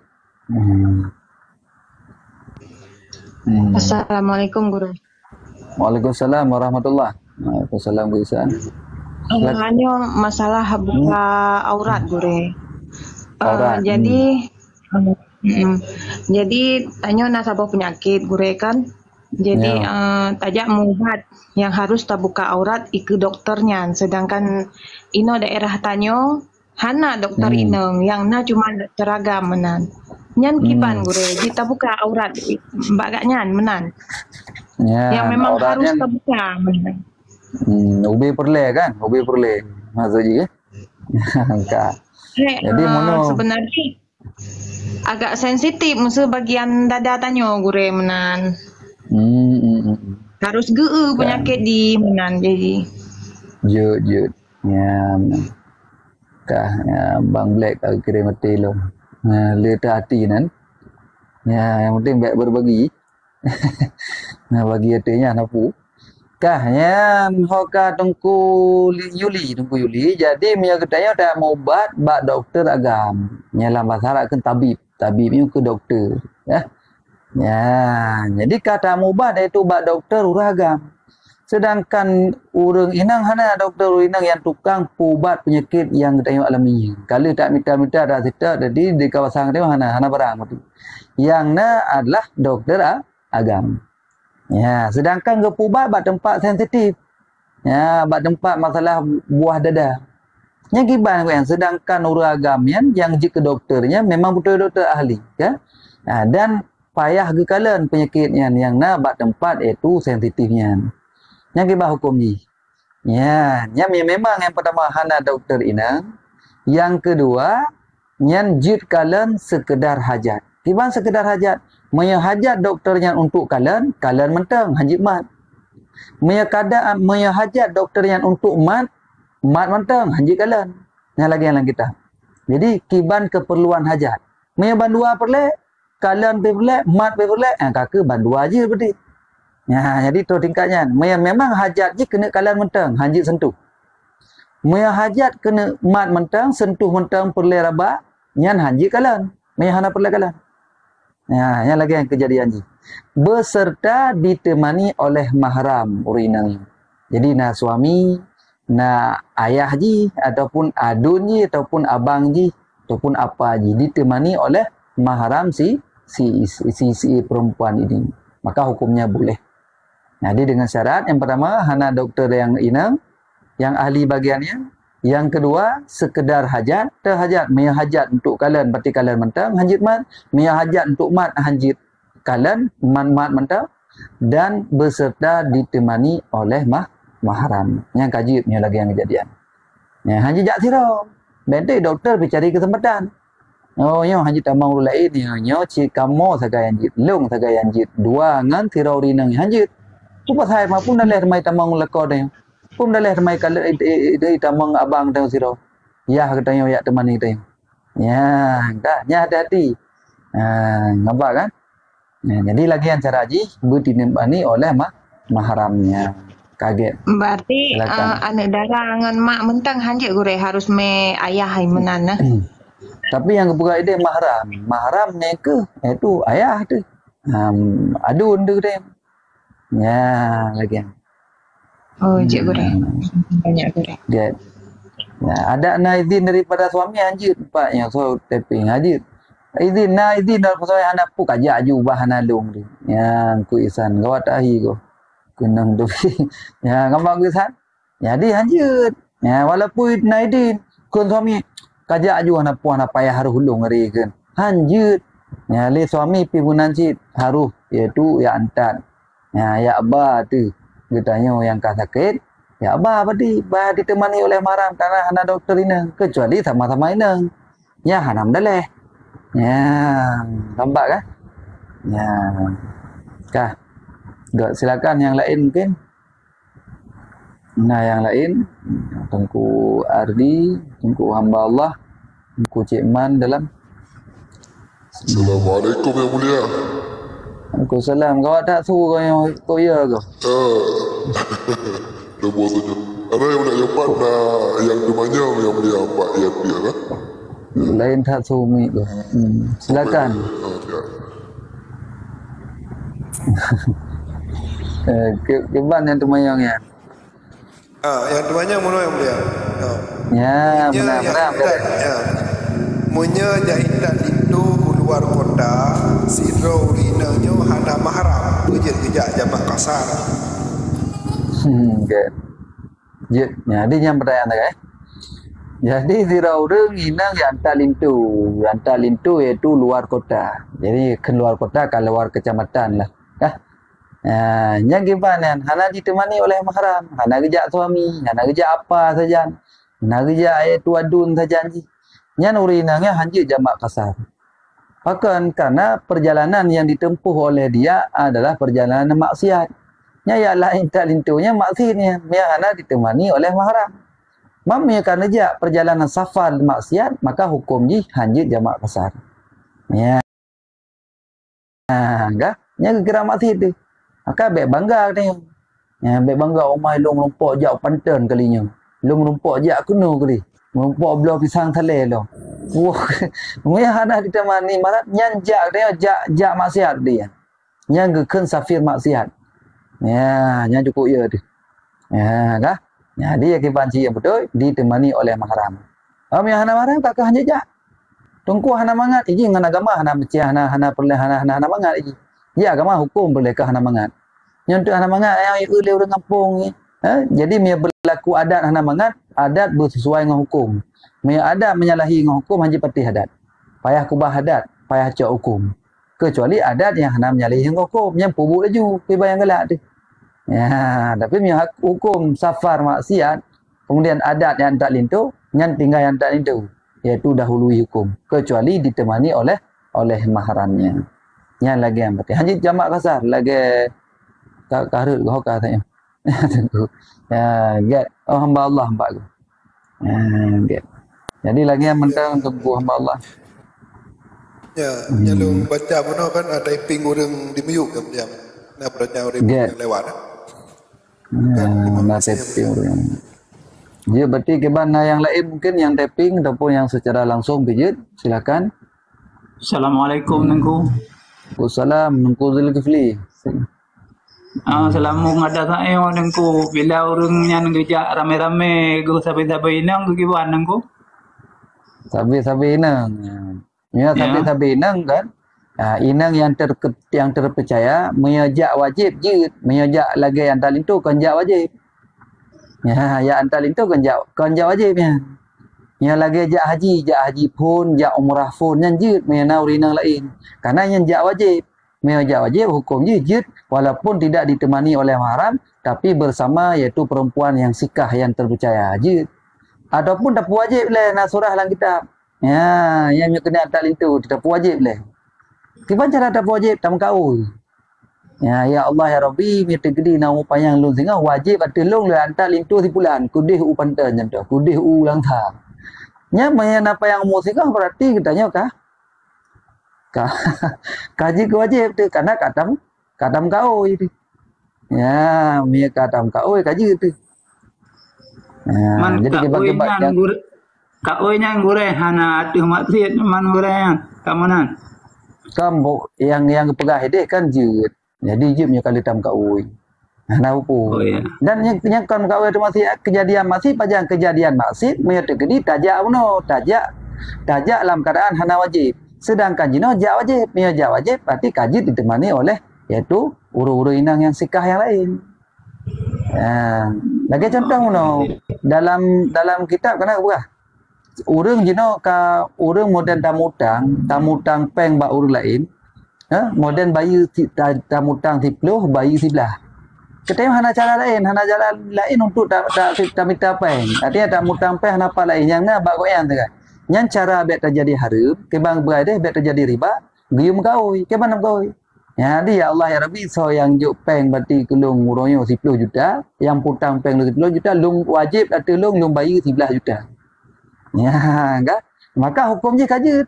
Assalamualaikum Guru. Waalaikumsalam warahmatullahi. Waalaikumsalam Guru Isan. Hanya masalah buka aurat Guru. Jadi tanya nasabah penyakit Guru kan. Jadi tajak mubat yang harus terbuka aurat ke dokternya, sedangkan ino daerah tanyo hana dokter ino yang na cuma dokter agam menan. Nyan kiban Guru, kita buka aurat bagaknya menan. Yang memang harus terbuka menan. Ubi perle kan? Ubi perle. Maksud je ya. Jadi sebenarnya agak sensitif musuh bagian dada tanyo Guru menan. Harus penyakit di menan jadi. Jut. Ya. Bang Black tak kira mati lo. Leta hati nan. Ya, yang penting baik berbagi. Bagi hatinya napu. Hoka Tungku Yuli. Jadi punya katanya tak mau ubat bak dokter agam. Nyalah masalah kan tabib ni ke dokter. Ya, jadi kata mubat itu bak dokter uragam. Sedangkan urang inang hana dokter inang yang tukang pubat penyakit yang kita alami. Kalau tak minta dah kita jadi di kawasan dia hana barang tu. Yang na adalah dokter agam. Ya, sedangkan ke pubat bak tempat sensitif. Ya, bak tempat masalah buah dada. Yang kiban kan sedangkan urang agam yang jika dokternya memang betul dokter ahli, ya. Dan payah gekalan penyakitnya yang na bak tempat itu sensitifnya. Yang kibah hukum ni. Ya, yang memang yang pertama hana dokter inang, yang kedua yang jid kalan sekedar hajat. Kibah sekedar hajat, maya hajat dokternya untuk kalan mentang hajit mat. Maya hajat dokternya untuk mat mentang hajit kalan. Yang lagi kita. Jadi kiban keperluan hajat. Maya bandua perle kalian perle, mat perle, kakak bandua aja seperti. Ya, jadi tu tingkatnya. Memang hajat je kena kalian mentang, hajit sentuh. Hajat kena mat mentang, sentuh mentang perle rabak, nyan hajit kalian. Hana perle kalian. Ya, yang lagi yang kejadian je. Beserta ditemani oleh mahram urinang. Jadi na suami, na ayah ji, ataupun adun ji, ataupun abang ji, ataupun apa ji, ditemani oleh mahram si perempuan ini, maka hukumnya boleh. Jadi dengan syarat yang pertama hana dokter yang inang, yang ahli bagiannya. Yang kedua sekedar hajat, terhajat, maya hajat untuk kalian berarti kalian mentang hajit mat, maya hajat untuk mat hajit kalian mat mentang, dan beserta ditemani oleh mahram. Yang kajibnya lagi yang kejadian. Ya, haji jak siro. Bente doktor bercari kesempatan. Oh, nyo haji tamang ulu lain nyo ci kamo sagai anjit, lung sagai anjit, dua ngan siro rinang anjit. Cuba saya mapun daleh mai tamang leko deh. Pun daleh mai kal tamang abang teng siro. Ya katanya ya teman itu. Ya, enggak, nya hati-hati. Nampak kan? Nah, jadi lagi yang cara haji ditemani oleh mahramnya. Kaget. Berarti anak dara ngan mak mentang hanjek gure harus me ayah hai menana. Tapi yang buka ide mahram. Mahramnya ke itu ayah tu. Adun tu deh. Ya, lagi. Oh, cik gure. Banyak gure. Get. Ya, ada izin daripada suami anjir pak yang so taping hadir. Izin dari saya anak pu kajak jubah nalung tu. Yang ku isan gawat ahi ko. Kunang tu. Ya, gambar ku isan. Jadi anjir. Ya, walaupun izin kun suami kajak aju anak pu anak payah harus hulung hari kan. Anjir. Ya, le suami pi bunan cit harus iaitu ya antan. Ya abah tu. Ditanya yang kah sakit. Ya abah padi bah ditemani oleh mahram karena anak dokter ini kecuali sama-sama ini. Ya hanam daleh. Ya, nampak kan? Ya. Kah. Silakan yang lain mungkin. Nah, yang lain Tengku Ardi, Tengku hamba Allah, Tengku Cik Man dalam. Assalamualaikum yang mulia. Waalaikumsalam. Kau tak suruh kau ya kau? Dah buat saja. Ada yang nak jumpa yang demanya yang mulia Pak yang dia lah. Lain tak suami kau. Silakan. Keban yang temayang ya. Yang demanya mana yang mulia? Ya, benar-benar. Munya jahitan itu keluar kota, siro urinanya hana mahram, kejak jamak kasar. Okay. Jadi yang pertanyaan tak Jadi siro urang inang yang lintu iaitu luar kota. Jadi keluar kota ke luar kecamatan lah. Yang gimana? Hana ditemani oleh mahram, hana kejak suami, hana kejak apa saja, hana kejak iaitu adun saja. Yang urinangnya hanya jamak kasar. Bahkan karena perjalanan yang ditempuh oleh dia adalah perjalanan maksiat. Ya lain tak lintunya maksiatnya. Ya hana ditemani oleh mahram. Mamnya karena dia perjalanan safar maksiat, maka hukum ji hanya jamak kasar. Ya. Enggak? Nya kira maksiat tu. Maka baik bangga tengok. Ya, baik bangga omai long lompok jak panten kalinya. Long lompok jak kuno kali. Lompok belah pisang thaleh lo. Wah, mungkin hana ditemani marat nyan jak tengok jak maksiat dia. Nyan gekeun safir maksiat. Ya, nyan cukup ya tu. Ya, kah? Ya, dia ke banci yang betul ditemani oleh mahram. Yang hana mahram kakak hanya jak. Tungku hana mangat iji ngan agama hana mecih hana perle hana mangat iji. Ya agama hukum boleh ke hana mangat. Nyontok hana mangat yang uleh urang kampung ni. Jadi dia berlaku adat hana mangat, adat bersesuai dengan hukum. Dia adat menyalahi dengan hukum hanya pati adat. Payah kubah adat, payah cak hukum. Kecuali adat yang hana menyalahi dengan hukum, yang pubuk laju, pi bayang gelak tu. Ya, tapi punya hukum safar maksiat, kemudian adat yang tak lintu, yang tinggal yang tak lintu, iaitu dahului hukum, kecuali ditemani oleh mahramnya. Yang lagi yang berarti hanya jamak kasar, lagi karut kau katanya. Ya, get hamba Allah hamba aku. Get. Jadi lagi yang mentang untuk hamba Allah. Ya, nyalung baca pun kan ada ping orang di miyuk kan dia. Nah, berarti orang yang lewat. Nah, tapping orang. Dia berarti ke mana yang lain mungkin yang tapping ataupun yang secara langsung pijit, silakan. Assalamualaikum nengku. Waalaikumsalam nengku Zulkifli. Selamu ngada saya nengku bila orangnya ngeja rame-rame go sabi-sabi inang gimana nengku? Sabi-sabi inang. Ya sabi-sabi inang kan. Inang yang terpercaya menyajak wajib je, menyajak lagi yang talin tu kan jak wajib. Ya antalin tu kan jak wajibnya. Yang lagi jak haji pun, jak umrah pun yang je menau rinang lain. Karena yang jak wajib. Mia wajib hukum jid walaupun tidak ditemani oleh mahram tapi bersama iaitu perempuan yang sikah yang terpercaya jid. Ataupun tak wajib le nak surah dalam kitab. Ya, yang kena atal itu tak wajib le. Kiban cara tak wajib tam kau. Ya Allah ya Rabbi mi tegedi na upayang lu singa wajib atulung le antal itu sipulan kudih upantan janto kudih ulang thang. Nya mayan apa yang mau singa berarti kitanya kah? Kaji wajib tu karena katam kau itu. Ya, mi katam kau kaji itu. Ya, Man jadi kak oi nyang gure hana atuh maksiat man gure kamanan. Kamu yang pegah ini kan jut. Jadi jumnya kali tam kau. Nah upu. Oh ya. Dan yang kan kau itu masih kejadian masih pajang kejadian masih menyatu gedi tajak uno tajak dalam keadaan hana wajib. Sedangkan jino jak wajib, mia jak wajib berarti kaji ditemani oleh yaitu uru-uru inang yang sikah yang lain. Lagi contoh uno dalam kitab kena buah. Urang jino ka urang modern tamutang peng ba urang lain. Modern bayi tamutang 10 bayi 11. Ketemu hana cara lain untuk tak minta peng. Artinya tamutang peng apa lain yang na ba goyang tu kan. Yang cara bet terjadi haram, kebang beradeh bet terjadi riba, gium gaoi, kebang gaoi. Ya dia Allah ya Rabbi so yang juk peng berarti kelung muronyo 10 juta, yang putang peng 10 juta, lung wajib atau lung bayi 11 juta. Ya, enggak? Maka hukumnya kajut.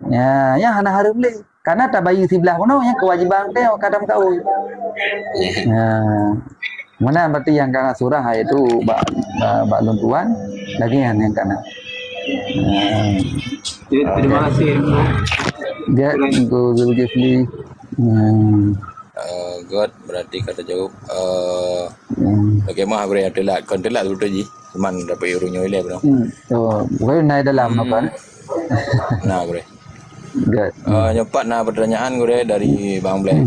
Ya, yang hana haram le. Karena tak bayi 11 pun yang kewajiban dia kadang kau. Ya. Mana berarti yang kana surah itu bak luntuan lagi yang kana. Terima kasih. Dia go Zulkifli. God berarti kata jawab bagaimana aku yang telat betul ji cuman dapat eurunyo ile bro. So, bukan naik dalam apa? Nah, gue. Good. Nyopat nah pertanyaan gue dari Bang Black.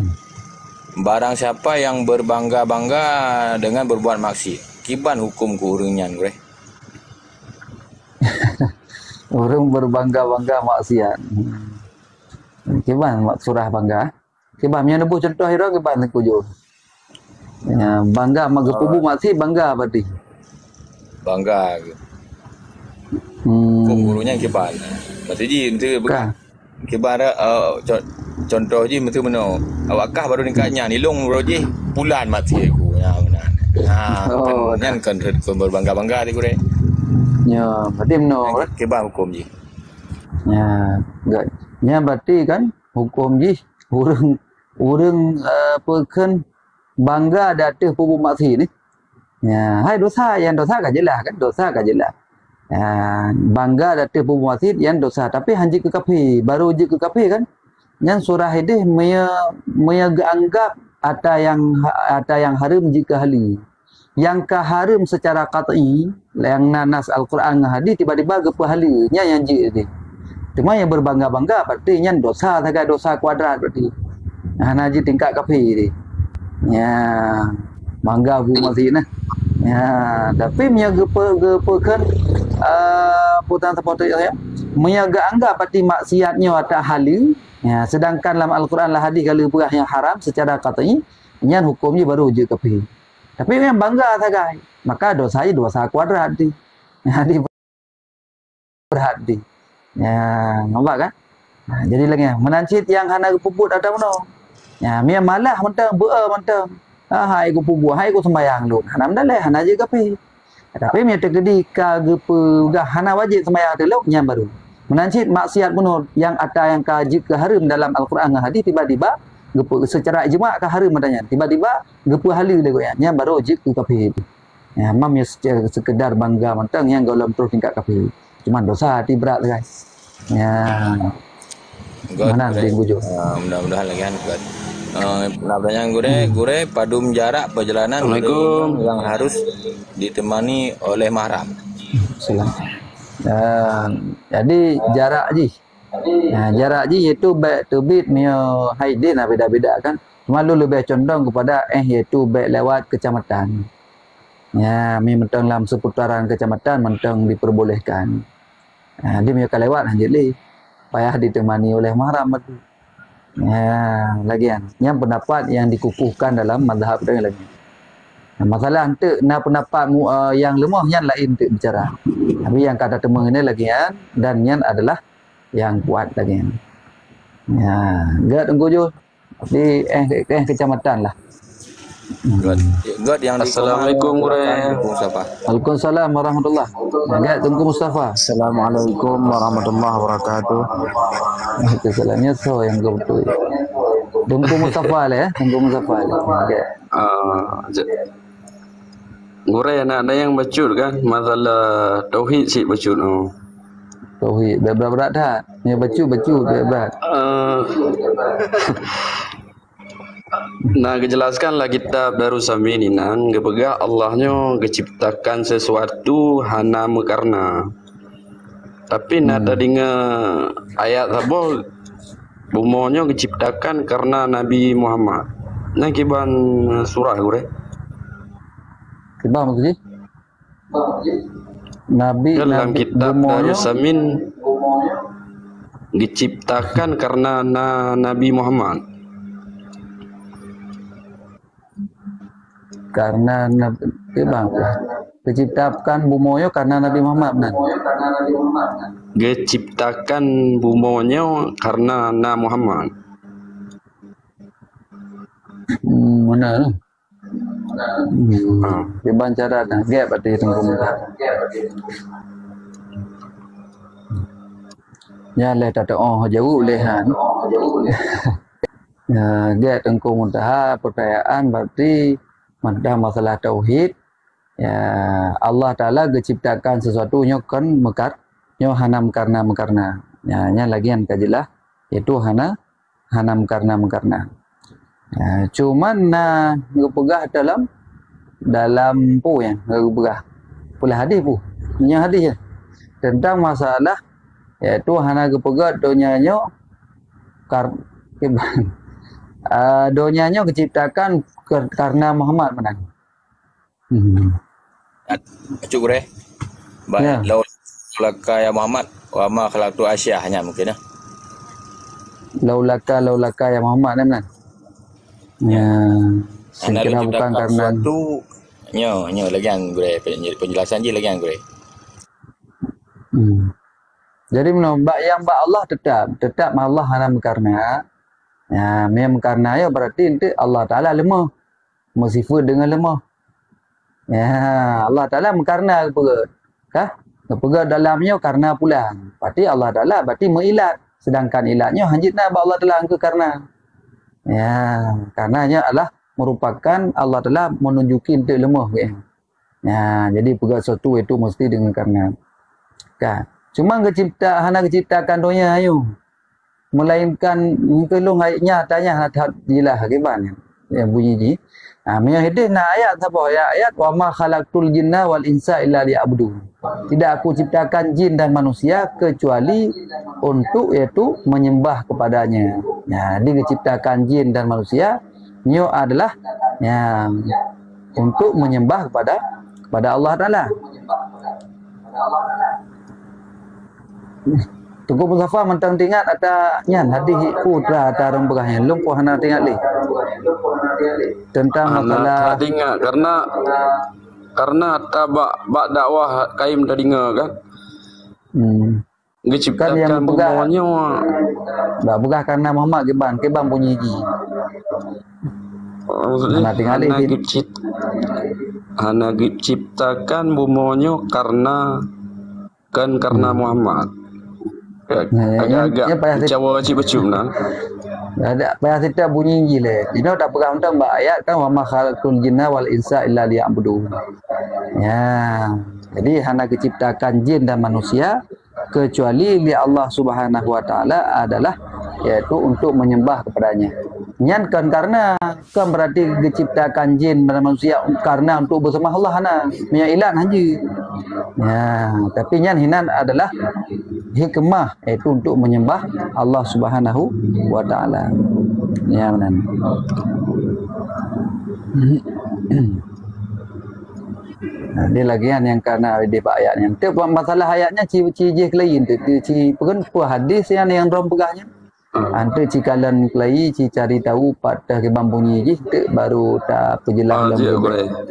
Barang siapa yang berbangga-bangga dengan berbuat maksiat, kiban hukum kurungan gue. Orang berbangga-bangga maksiat. Kiban surah bangga. Kiban yang nebuh contoh hira kiban kujo. Ya, bangga magapubu maksiat bangga berarti. Bangga gitu. Hukum kurungan kiban. Berarti ji itu bukan. Kiban contoh je mesti mana awakkah baru nikahnya nilung bro je bulan mati aku ya benar. Kan berbangga-bangga di gue. Ya, berarti no. Kebang hukum je. Ya, enggak. Ya berarti kan hukum je urang pekan bangga datang pubu maksi ni. Ya, hai dosa kan jelas kan dosa kan jelas. Bangga datang pubu maksi yang dosa tapi hanji ke kafe baru je ke kafe kan. Yang surah ini menganggap ada yang haram jika hali. Yang haram secara qat'i yang nanas Al-Quran hadis tiba-tiba gepa halanya yang je ni. Cuma yang berbangga-bangga berarti yang dosa saja dosa kuadrat berarti. Naji tingkat kafe ni. Ya, bangga bu masih nah. Ya, tapi punya gepakan putan seperti saya menyaga anggap berarti maksiatnya ada halal. Ya, sedangkan dalam Al-Quran lah hadis kalau berah yang haram secara qat'i, yang hukumnya baru je kafe. Tapi yang bangga saja, maka dosanya dosa kuadrat di. Jadi berhati. Ya, nampak kan? Nah, jadi lagi menancit yang hana puput atau mana? Ya, mia malah mentang mentang. Hai ku pubu, hai ku sembayang lu. Hana mendalai hana je kafe. Tapi mia terjadi ka gepe gah hana wajib sembayang telok nya baru. Menancit maksiat bunuh yang ada yang kaji ke haram dalam Al-Quran dan hadis tiba-tiba gepu secara ijma' ke haram adanya tiba-tiba gepu halal le goyanya baru je ke kafir. Ya mam ya sekedar bangga mentang yang golong terus tingkat kafir. Cuma dosa hati berat guys. Ya. Mana ada yang bujuk. Mudah-mudahan lagi kan. Nah pertanyaan gue padum jarak perjalanan yang harus ditemani oleh mahram. Salam. Jadi jarak je. Jarak je iaitu baik terbit mio haidin beda-beda kan. Cuma lu lebih condong kepada iaitu baik lewat kecamatan. Ya, mi mentang dalam seputaran kecamatan mentang diperbolehkan. Dia mio lewat hanya le. Payah ditemani oleh mahram tu. Lagian yang pendapat yang dikukuhkan dalam mazhab dia lagi. Masalah henteu na pendapat yang lemah yang lain untuk bicara. Tapi yang kata temu ini lagian dan yang adalah yang kuat lagian. Gak tunggu Jul di kecamatan lah. God yang Assalamualaikum warahmatullahi wabarakatuh. Waalaikumsalam warahmatullahi. Gak tunggu Mustafa. Assalamualaikum warahmatullahi wabarakatuh. Waalaikumsalamnya so yang gue betul. Tunggu Mustafa lah ya, tunggu Mustafa lah. Gure anak ada yang bacut kan masalah tauhid sih bacut. Tauhid berat dah. Ni bacu berat. Nah, kejelaskanlah kitab Darussamin ini nan gepegah Allahnya geciptakan sesuatu hana mekarna. Tapi nada dengan ayat apa bumonya geciptakan karena Nabi Muhammad. Nah kiban surah gure. Kiban maksudnya? Nabi dalam kitab Darussamin diciptakan karena Nabi Muhammad. Karena Nabi bang diciptakan bumoyo karena Nabi Muhammad benar. Diciptakan bumonya karena Nabi Muhammad. Mana? Kiban cara dah gap berarti tunggu muka. Ya le tak jauh lehan. Gap tunggu muka percayaan berarti ada masalah tauhid. Ya Allah Taala geciptakan sesuatu nyo kan nyo hanam karena. Ya nya lagian kajilah itu hanam karena. Ya, cuman ngepegah dalam pu yang ngepegah pula hadis pu. Nya hadis ya. Tentang masalah yaitu hana gepegah donyanyo donyanyo diciptakan karena Muhammad menang. Cuk bre. Baik, laulaka ya Muhammad wa ma khalaqtu Asia hanya mungkin ya. Laulaka ya Muhammad kan. Ya. Sekira bukan karena tu nyo lagi yang bre penjelasan je lagi yang bre. Jadi yang Allah tetap Allah hanam karena. Ya, memang karena ya berarti nanti Allah Taala lemah. Sifat dengan lemah. Ya, Allah Taala karena apa dalamnya karena pula. Berarti Allah Taala berarti mengilat, sedangkan ilatnya hanjitna Allah Taala ke karena. Ya, karenanya adalah merupakan Allah Taala menunjukin untuk lemah ya. Jadi pegang sesuatu itu mesti dengan karena. Kan. Cuma hana keciptakan dunia ayo. Melainkan tolong ayatnya tanya jilah gimana yang bunyi ji. Punya hadis nak ayat apa ya ayat wa ma khalaqtul jinna wal insa illa liya'budun. Tidak aku ciptakan jin dan manusia kecuali untuk yaitu menyembah kepadanya. Ya, diciptakan jin dan manusia nyo adalah ya untuk menyembah kepada Allah Taala. Tunggu Mustafa mentang tingat atanya hadis putra tarung berahnya lumpuh hana tingat li tentang masalah tingat karena bak dakwah kaim tadinga kan diciptakan bumanya tak begah karena Muhammad keban bunyi ji maksudnya hana diciptakan bumanya karena Muhammad. Agak-agak cawa wajib bacum nah. Ada payah kita bunyi gile. Dino tak pegang tentang ayat kan wa ma khalaqul jinna wal insa illa liya'budun. Ya. Jadi hana diciptakan jin dan manusia kecuali li Allah Subhanahu wa taala adalah yaitu untuk menyembah kepadanya. Nyan kan karena kan berarti diciptakan jin dan manusia karena untuk bersama Allah hana. Punya ilan haji. Ya, tapi nyan hinan adalah hikmah itu untuk menyembah Allah Subhanahu wa taala. Ya benar. Nah, dia lagian yang karena di ayat yang tu masalah ayatnya ciri lain tu ciri bukan hadis yang rom pegahnya. Ante cikalan kelai ci cari tahu pada ke bunyi je tu baru tak perjelas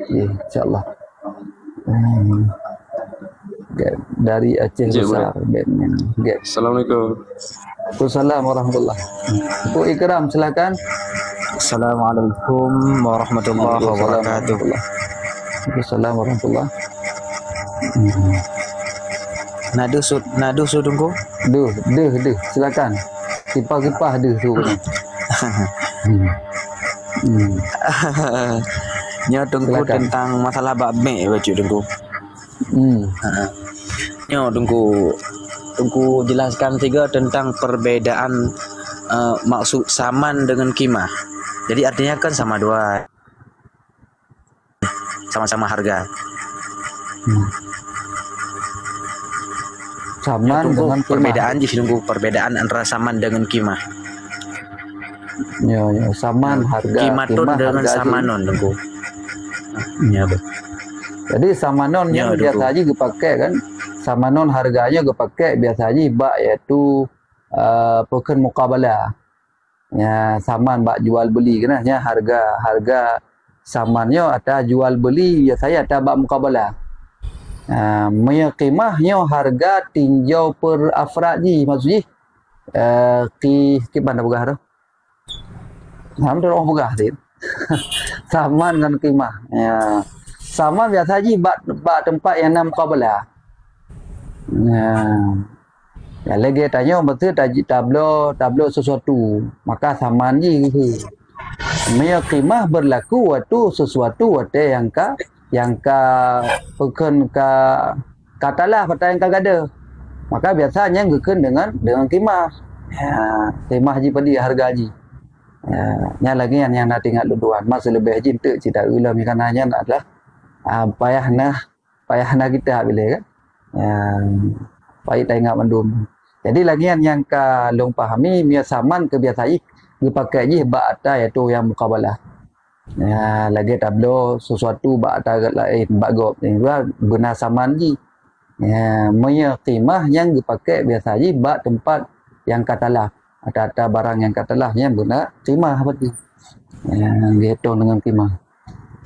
insyaallah. Dari Aceh Besar. Assalamualaikum. Waalaikumsalam warahmatullahi. Bu Ikram silakan. Assalamualaikum warahmatullahi wabarakatuh. Waalaikumsalam warahmatullahi. Nadu sudungku. Duh, silakan. Kipah-kipah tu. Nya dengku tentang masalah bakme baju dengku. Nya dengku jelaskan tiga tentang perbedaan maksud saman dengan kimah. Jadi artinya kan sama dua, sama-sama harga. Saman dengan perbedaan di sini perbedaan antara saman dengan kimah. Ya, saman harga. Kimatun dengan samanon dengku. Ya, jadi samanon yang biasa aja dipakai kan. Samanon harganya dipakai biasa aja bak iaitu pekan muqabalah. Ya, saman bak jual beli kan ya, harga samannya ada jual beli biasanya ada bak muqabalah. Qimahnya harga tinjau per afrad ji maksudnya ki mana pegah tu? Hampir orang pegah tu. Saman dengan qimah. Ya. Saman biasa ji bak tempat yang nam muqabalah. Ya lagi tanya betul tablo sesuatu maka saman ji gitu. Qimah berlaku waktu sesuatu ada yang pekan katalah pada yang ada. Maka biasanya ngeken dengan qimah. Ya, qimah ji pada harga ji. Ya, lagi yang nak tinggal luduan masa lebih haji tu cerita ulah mikananya adalah payahna kita bila kan. Payah tengok mandum. Jadi lagi yang ka long pahami mia saman kebiasaan dipakai ji bak ada iaitu yang muqabalah. Ya, lagi tablo sesuatu bak ada lain bak gop yang dua benar saman ji. Ya, qimah yang dipakai biasa ji bak tempat yang katalah ada barang yang katalah yang benar qimah berarti. Ya, dihitung dengan qimah.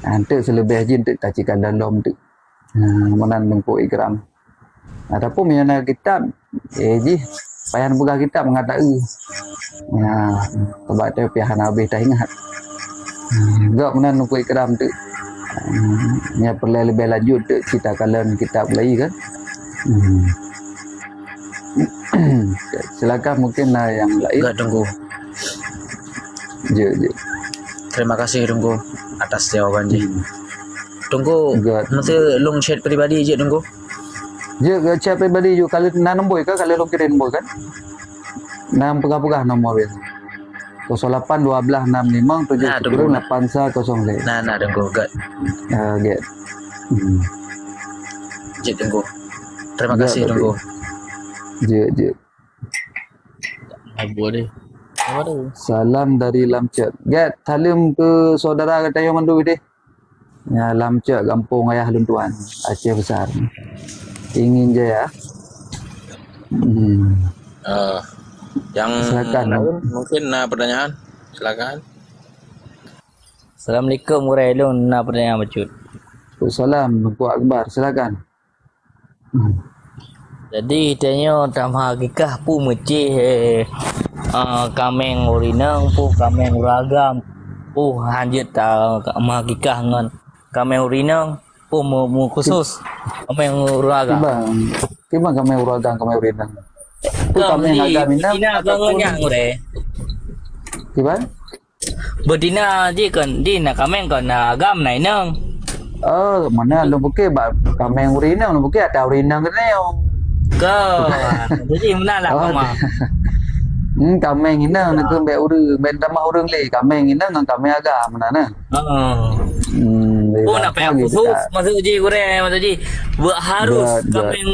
Nanti selebih haji untuk tacikan dalam tu. Menan mengko ikram. Ataupun mana kitab ji payah buka kitab mengatakan ya sebab tu pihak habis tak ingat. Gak menan mengko ikram tu. Nya perlu lebih lanjut tu cerita kalian kitab lagi kan. Silakan mungkin yang lain. Gak tunggu. Je. Terima kasih tunggu atas jawaban je. Tunggu. Nanti long chat pribadi je tunggu. Je chat pribadi je kalau nak nombor ke kalau long kirim nombor kan. 6 pegah-pegah nombor biasa. 08 12 65 7 8 1 0. Nah tunggu gak. Get. Je tunggu. Terima kasih tunggu. Je. Abu deh. Apa tu? Salam dari Lamcet. Get salam ke saudara kata yang mandu deh. Ya Lamcet kampung ayah luntuan Aceh Besar. Ingin je ya. Yang silakan. Mungkin pertanyaan. Silakan. Assalamualaikum warahmatullahi wabarakatuh. Pertanyaan bacut. Waalaikumsalam Puan Akbar. Silakan. Jadi tanya tam hakikah pu mecih kameng urinang pu kameng uragam pu hanjit hakikah ngan kameng urinang pu mu khusus kameng uragam. Kibang kameng uragam kameng urinang. Pu kameng agam minang. Dina kanganya ngure. Kibang? Bedina ji kan dina kameng kan agam nai nang. Mana lu buke ba kameng urinang lu buke ada urinang keneo. Jadi mana lah mama. Kameng ina nak ke ben tamah urang le kameng ina ngan kameng agak mana na. Nak payah khusus maksud ji goreng maksud ji buat harus kameng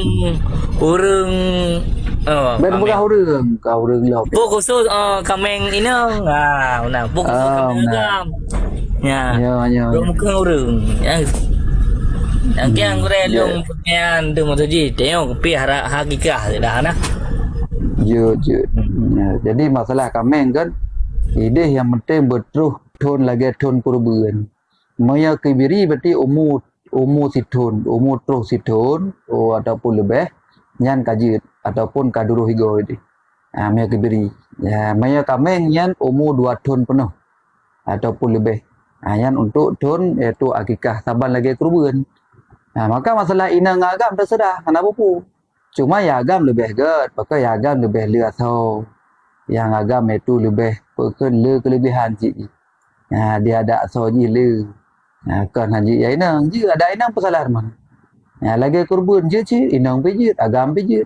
urang ben bukan urang ka urang lo. Bu khusus kameng ina nah bu khusus kameng agam. Ya. Bukan urang. Ya. Yang goreng long pertanyaan tu maksud ji tengok pi hakikah dah nah. Jut. Jadi masalah kameng kan ide yang penting betul tun lagi tun kurban. Maya kibiri berarti umur situn, umur terus situn ataupun lebih nyan kajit ataupun kaduru higo ini. Maya kibiri. Ya, maya kameng nyan umur 2 tahun penuh ataupun lebih. Nyan untuk tun iaitu akikah saban lagi kurban. Maka masalah ina ngagam terserah kenapa pun. Cuma ya agam lebih gad, pakai ya agam lebih lihat tahu. Yang agam itu lebih pekan le kelebihan cik. Dia ada soji le. Kan haji ya inang je ada inang pasal mana. Lagi kurban je cik inang pejit, agam pejit.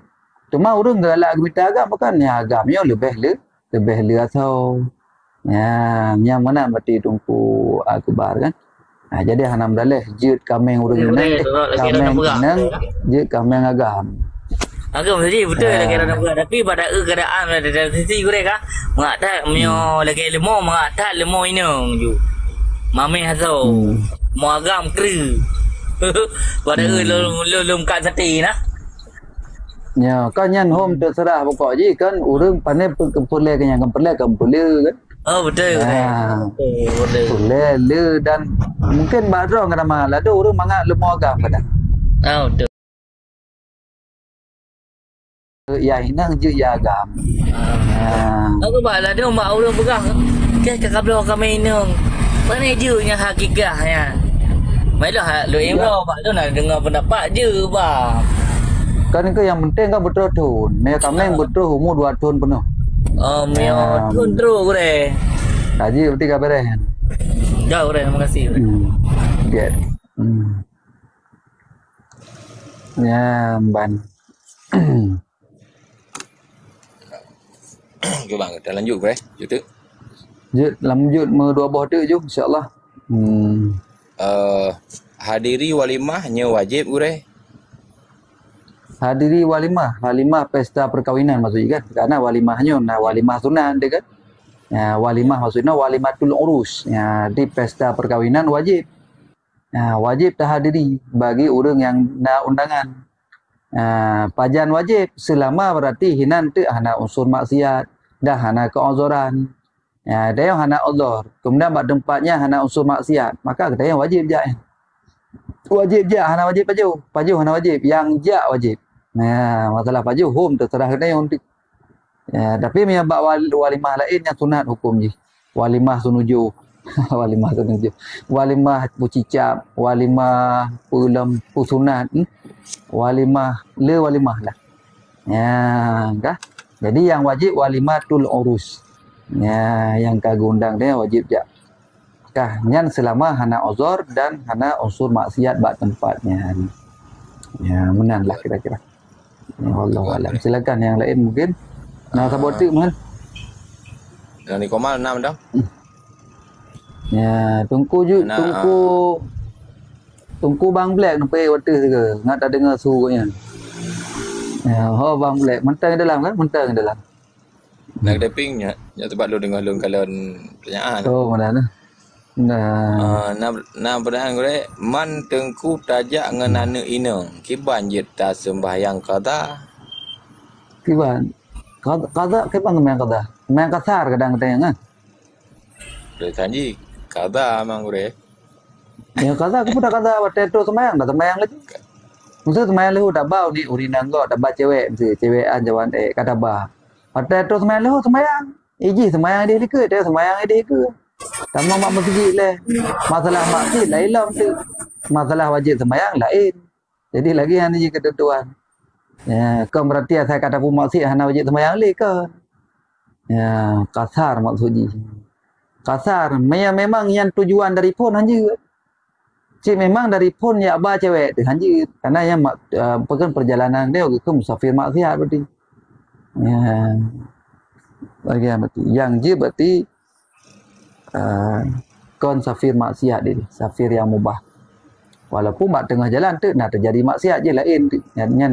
Cuma orang galak minta agam kan ya agamnya lebih lihat tahu. Yang mana mati tungku akbar kan. Jadi hanam daleh jut kameng urang nang kameng nang jut kameng agam. Agam tadi betul lagi ada tapi pada keadaan ada sisi gure kah mengata mio lagi lemo mengata lemo inang ju. Mami haso mo agam kru. Pada lum kat sati nah. Ya kan yan home terserah pokok je kan urang pandai pulai kan yang pulai kan. Oh betul. Boleh le dan mungkin badrong kena malah tu urang mangat lemo agam kadang. Oh betul. Ya inang je ya agam. Aku balah dia mak orang pegang. Ke kabel kami inang. Mana je nya hakikatnya. Mailah lu imro pak tu nak dengar pendapat je bang. Kan ke yang penting kan betul tu. Mea kameng betul umur 2 tahun penuh. Meo tahun terus gure. Haji berarti kabar eh. Jauh gure, terima kasih. Get. Ya, ban. Okay bang, kita lanjut bre. Jut. Lanjut dua buah tu je insya-Allah. Hadiri walimah nya wajib bre. Hadiri walimah pesta perkahwinan maksudnya kan. Karena walimahnya walimah sunat dia kan. Walimah maksudnya walimatul urus. Di pesta perkahwinan wajib. Wajib terhadiri bagi orang yang nak undangan. Pajan wajib selama berarti hinan tu hana unsur maksiat dah hana keozoran. Dia yang hana uzur. Kemudian bak tempatnya hana unsur maksiat. Maka kita yang wajib je. Wajib je hana wajib paju hana wajib. Yang je wajib. Masalah paju hum terserah kita yang untuk. Tapi punya bak walimah lain yang sunat hukum je. Walimah sunuju. Walimah pucicap, walimah pulam pusunat, walimah lah. Kah? Jadi yang wajib walimatul urus. Yang kagundang dia wajib je. Kah? Nyan selama hana uzur dan hana unsur maksiat bak tempatnya. Menanlah kira-kira. Allah alam. Silakan yang lain mungkin. Sabot tu man. Ni komal 6 dah. Tungku bang Black nampai water ke. Ngat tak dengar suruhnya. Bang Black mentang dalam kan? Mentang dalam. Nak tapingnya. Ya sebab lu dengar lu kalian pertanyaan. Mana? Nah pertanyaan gue man tengku tajak ngenana inang kiban je tak sembahyang kata. Kiban memang kata. Memang kasar kadang tanya kan. Boleh tanji kata memang gue. Ya kata aku dah kata waktu itu sembahyang dah sembahyang lagi. Maksud sembahyang lehu tak bau ni urina kau tak bau cewek anjawan kata bah. Waktu itu sembahyang lehu sembahyang. Iji sembahyang dia ke dia sembahyang dia ke. Tambah mak masjid leh. Masalah masjid lain lah tu. Masalah wajib sembahyang lain. Jadi lagi yang ni ketentuan. Kau berarti saya kata pun masjid hana wajib sembahyang leh kan. Kasar maksudnya. Kasar. Memang yang tujuan dari pun hanya. Cik memang dari pun ya abah cewek tu hanya. Karena yang pekan perjalanan dia ke musafir maksiat berarti. Lagi yang berarti. Yang je berarti kon safir maksiat dia. Safir yang mubah. Walaupun mak tengah jalan tu nak terjadi maksiat je lain. Yang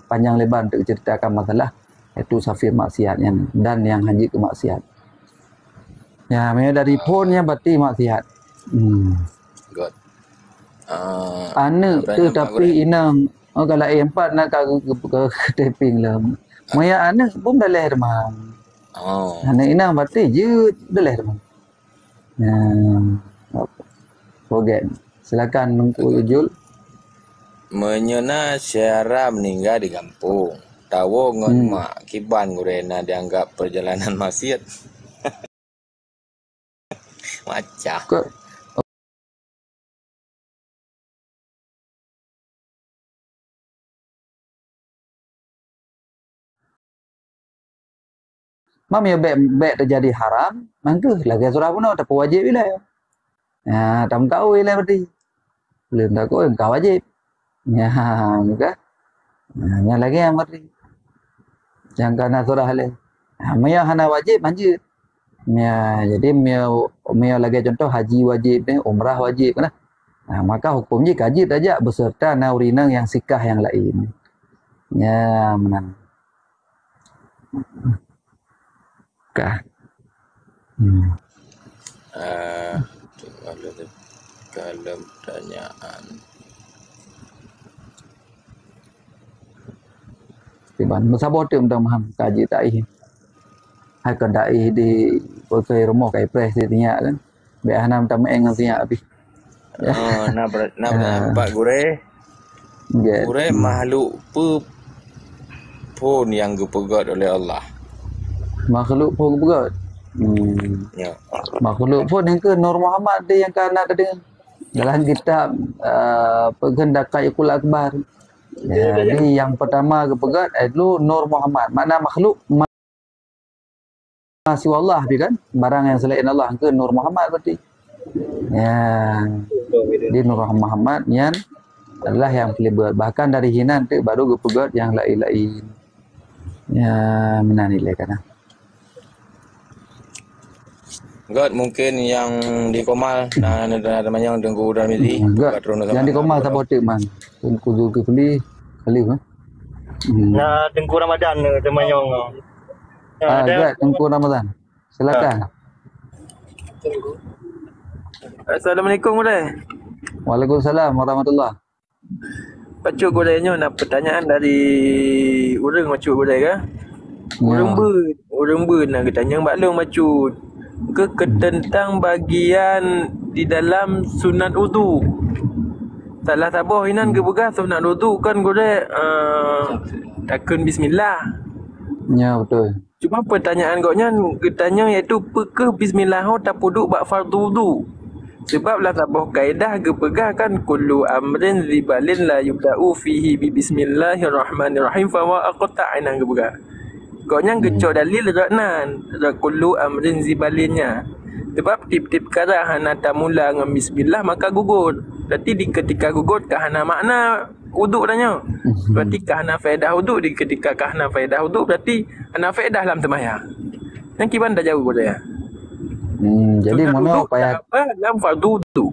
panjang lebar untuk ceritakan masalah. Itu safir maksiat dan yang haji ke maksiat. Memang dari pun yang berarti maksiat. Good. Anak tu tapi inang kalau empat nak ke taping lah. Maya anak pun dah leh demam. Oh. Anak ina mati je dah leh demam. Forget. Silakan Nungku Ujul. Menyena syara meninggal di kampung. Tahu ngon mak kiban gurena dianggap perjalanan maksiat. Macam. Mam ya bet terjadi haram, mangke lagi surah pun tak wajib bila. Tam kau bila berarti. Belum tak kau engkau wajib. Muka. Yang lagi yang berarti. Yang kana surah le. Maya hana wajib lanjut. Jadi maya lagi contoh haji wajib ni, umrah wajib lah. Maka hukumnya kaji tajak beserta naurinang yang sikah yang lain. Menang. Kalau pertanyaan Tiban bersabar tu mudah maham kaji ta'i. Hai kon ta'i di posai rumah kai pres di tinyak kan. Be hanam tameng ngan tinyak habis. Nampak gure. Gure makhluk pun yang dipegat oleh Allah. Makhluk pun berat. Makhluk pun yang ke Nur Muhammad dia yang kana ada dalam kitab Penghendakai Ikul Akbar. Jadi yang pertama kepegat itu Nur Muhammad. Mana makhluk masih Allah kan? Barang yang selain Allah ke Nur Muhammad berarti. Di Nur Muhammad yang adalah yang paling bahkan dari hinan tu baru kepegat yang lain-lain. Mana nilai kana. God mungkin yang di Komal namanya Tengku Darmizi. Yang di Komal tak botek man. Tengku Zulkifli kali kan. Tengku Ramadan namanya. Tengku Ramadan. Silakan. Assalamualaikum boleh. Waalaikumsalam warahmatullahi. Pacuk gorengnya nak pertanyaan dari urang macuk goreng ke? Urang ber nak tanya maklum macuk ke tentang bagian di dalam sunat wudu. Salah tabah inan ke begah sunat wudu kan goreng takun bismillah. Ya betul. Cuma pertanyaan goknya tanya iaitu ke bismillah tak puduk bak fardu wudu. Sebab lah tabah kaedah ke pegah kan kullu amrin zibalin la yubda'u fihi bi bismillahirrahmanirrahim fa wa aqta'ina ke pegah. Goknya gecok dalil raknan kullu amrin zibalinnya. Sebab tip-tip kara hana tamula dengan bismillah maka gugur. Berarti di ketika gugur kahana makna wuduk tanya. Berarti kahana faedah wuduk di ketika kahana faedah wuduk berarti hana faedah dalam sembahyang. Yang kiban dah jauh boleh ya. Jadi mana payah dalam fardu wudu.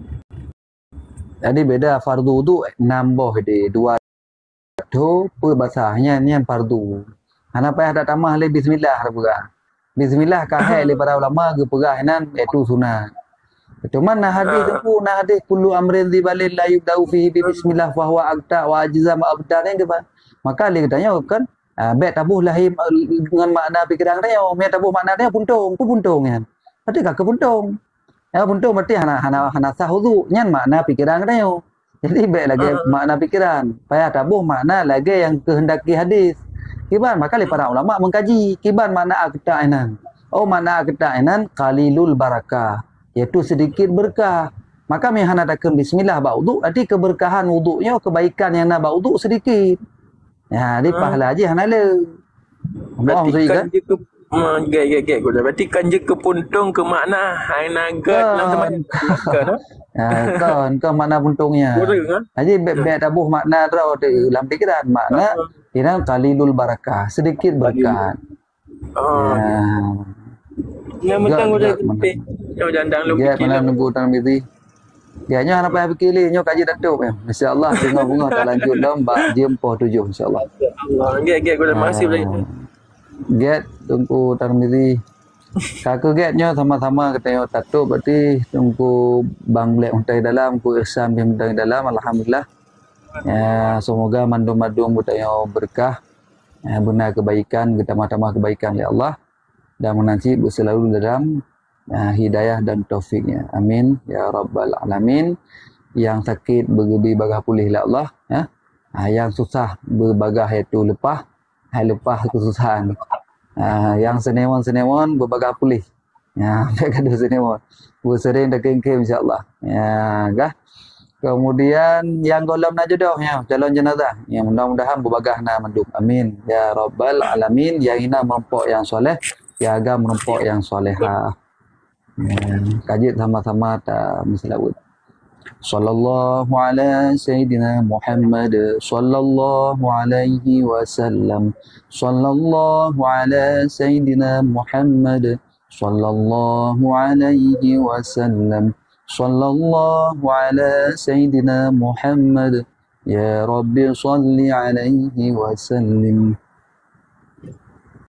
Jadi beda fardu wudu nambah di dua tu perbasahnya ni yang fardu. Hana payah dak tamah le bismillah pegah. Bismillah kahai le para ulama ke pegah nan itu sunat. Cuma nah hadis kullu amrin dzibalil la yubda'u fihi bi bismillah fa huwa aqta wa ajza ma abdan ke ba. Maka le katanya kan bet tabuh lahir dengan makna pikiran dia, me tabuh makna dia puntung kan. Berarti kak puntung. Puntung berarti hana sah wudu nyan makna pikiran dia. Jadi bet lagi makna pikiran. Payah tabuh makna lagi yang kehendaki hadis. Kiban maka para ulama mengkaji kiban makna aqta'ainan. Makna aqta'ainan qalilul barakah, iaitu sedikit berkah. Maka mihana takkan bismillah ba wudu, arti keberkahan wudunya, kebaikan yang nak ba wudu sedikit. Di pahala aja hana le. Berarti kan je ke berarti kan je ke puntung ke makna hana gad dalam teman. Kan makna puntungnya. Haji bet tabuh makna terau dalam pikiran makna ini qalilul barakah, sedikit berkah. Yang mentang udah gede. Yang jandang lu fikir. Mana nunggu Tarmizi. Ya nyo ana payah fikir nyo kaji datuk ya. Masya-Allah tengok bunga tak lanjut dalam bab jam 7 insya-Allah. Get gua dah masih lagi. Get tunggu Tarmizi. Kakak get nyo sama-sama kita datuk berarti tunggu Bang Black untai dalam ku Ihsan bin untai dalam alhamdulillah. Semoga mandum-mandum budaya berkah. benar kebaikan, tambah-tambah kebaikan ya Allah, dan menanti berselalu dalam hidayah dan taufiknya. Amin ya rabbal alamin. Yang sakit bergebi bagah pulih ya Allah, ya. Yang susah berbagah itu lepas kesusahan. Yang senewon berbagah pulih. Mereka ada senewon. Bersering dah kengkem insya-Allah. Kah? Kemudian yang golem nak jodoh calon jenazah. Yang mudah-mudahan berbagah na menduk. Amin ya rabbal alamin. Yang ina merempok yang soleh, yang agam merempok yang solehah. Kaji sama-sama ta misalawud. Sallallahu ala Sayyidina Muhammad sallallahu alaihi wasallam. Sallallahu ala Sayyidina Muhammad sallallahu alaihi wasallam. Sallallahu ala Sayyidina Muhammad. Ya Rabbi salli alaihi wasallim.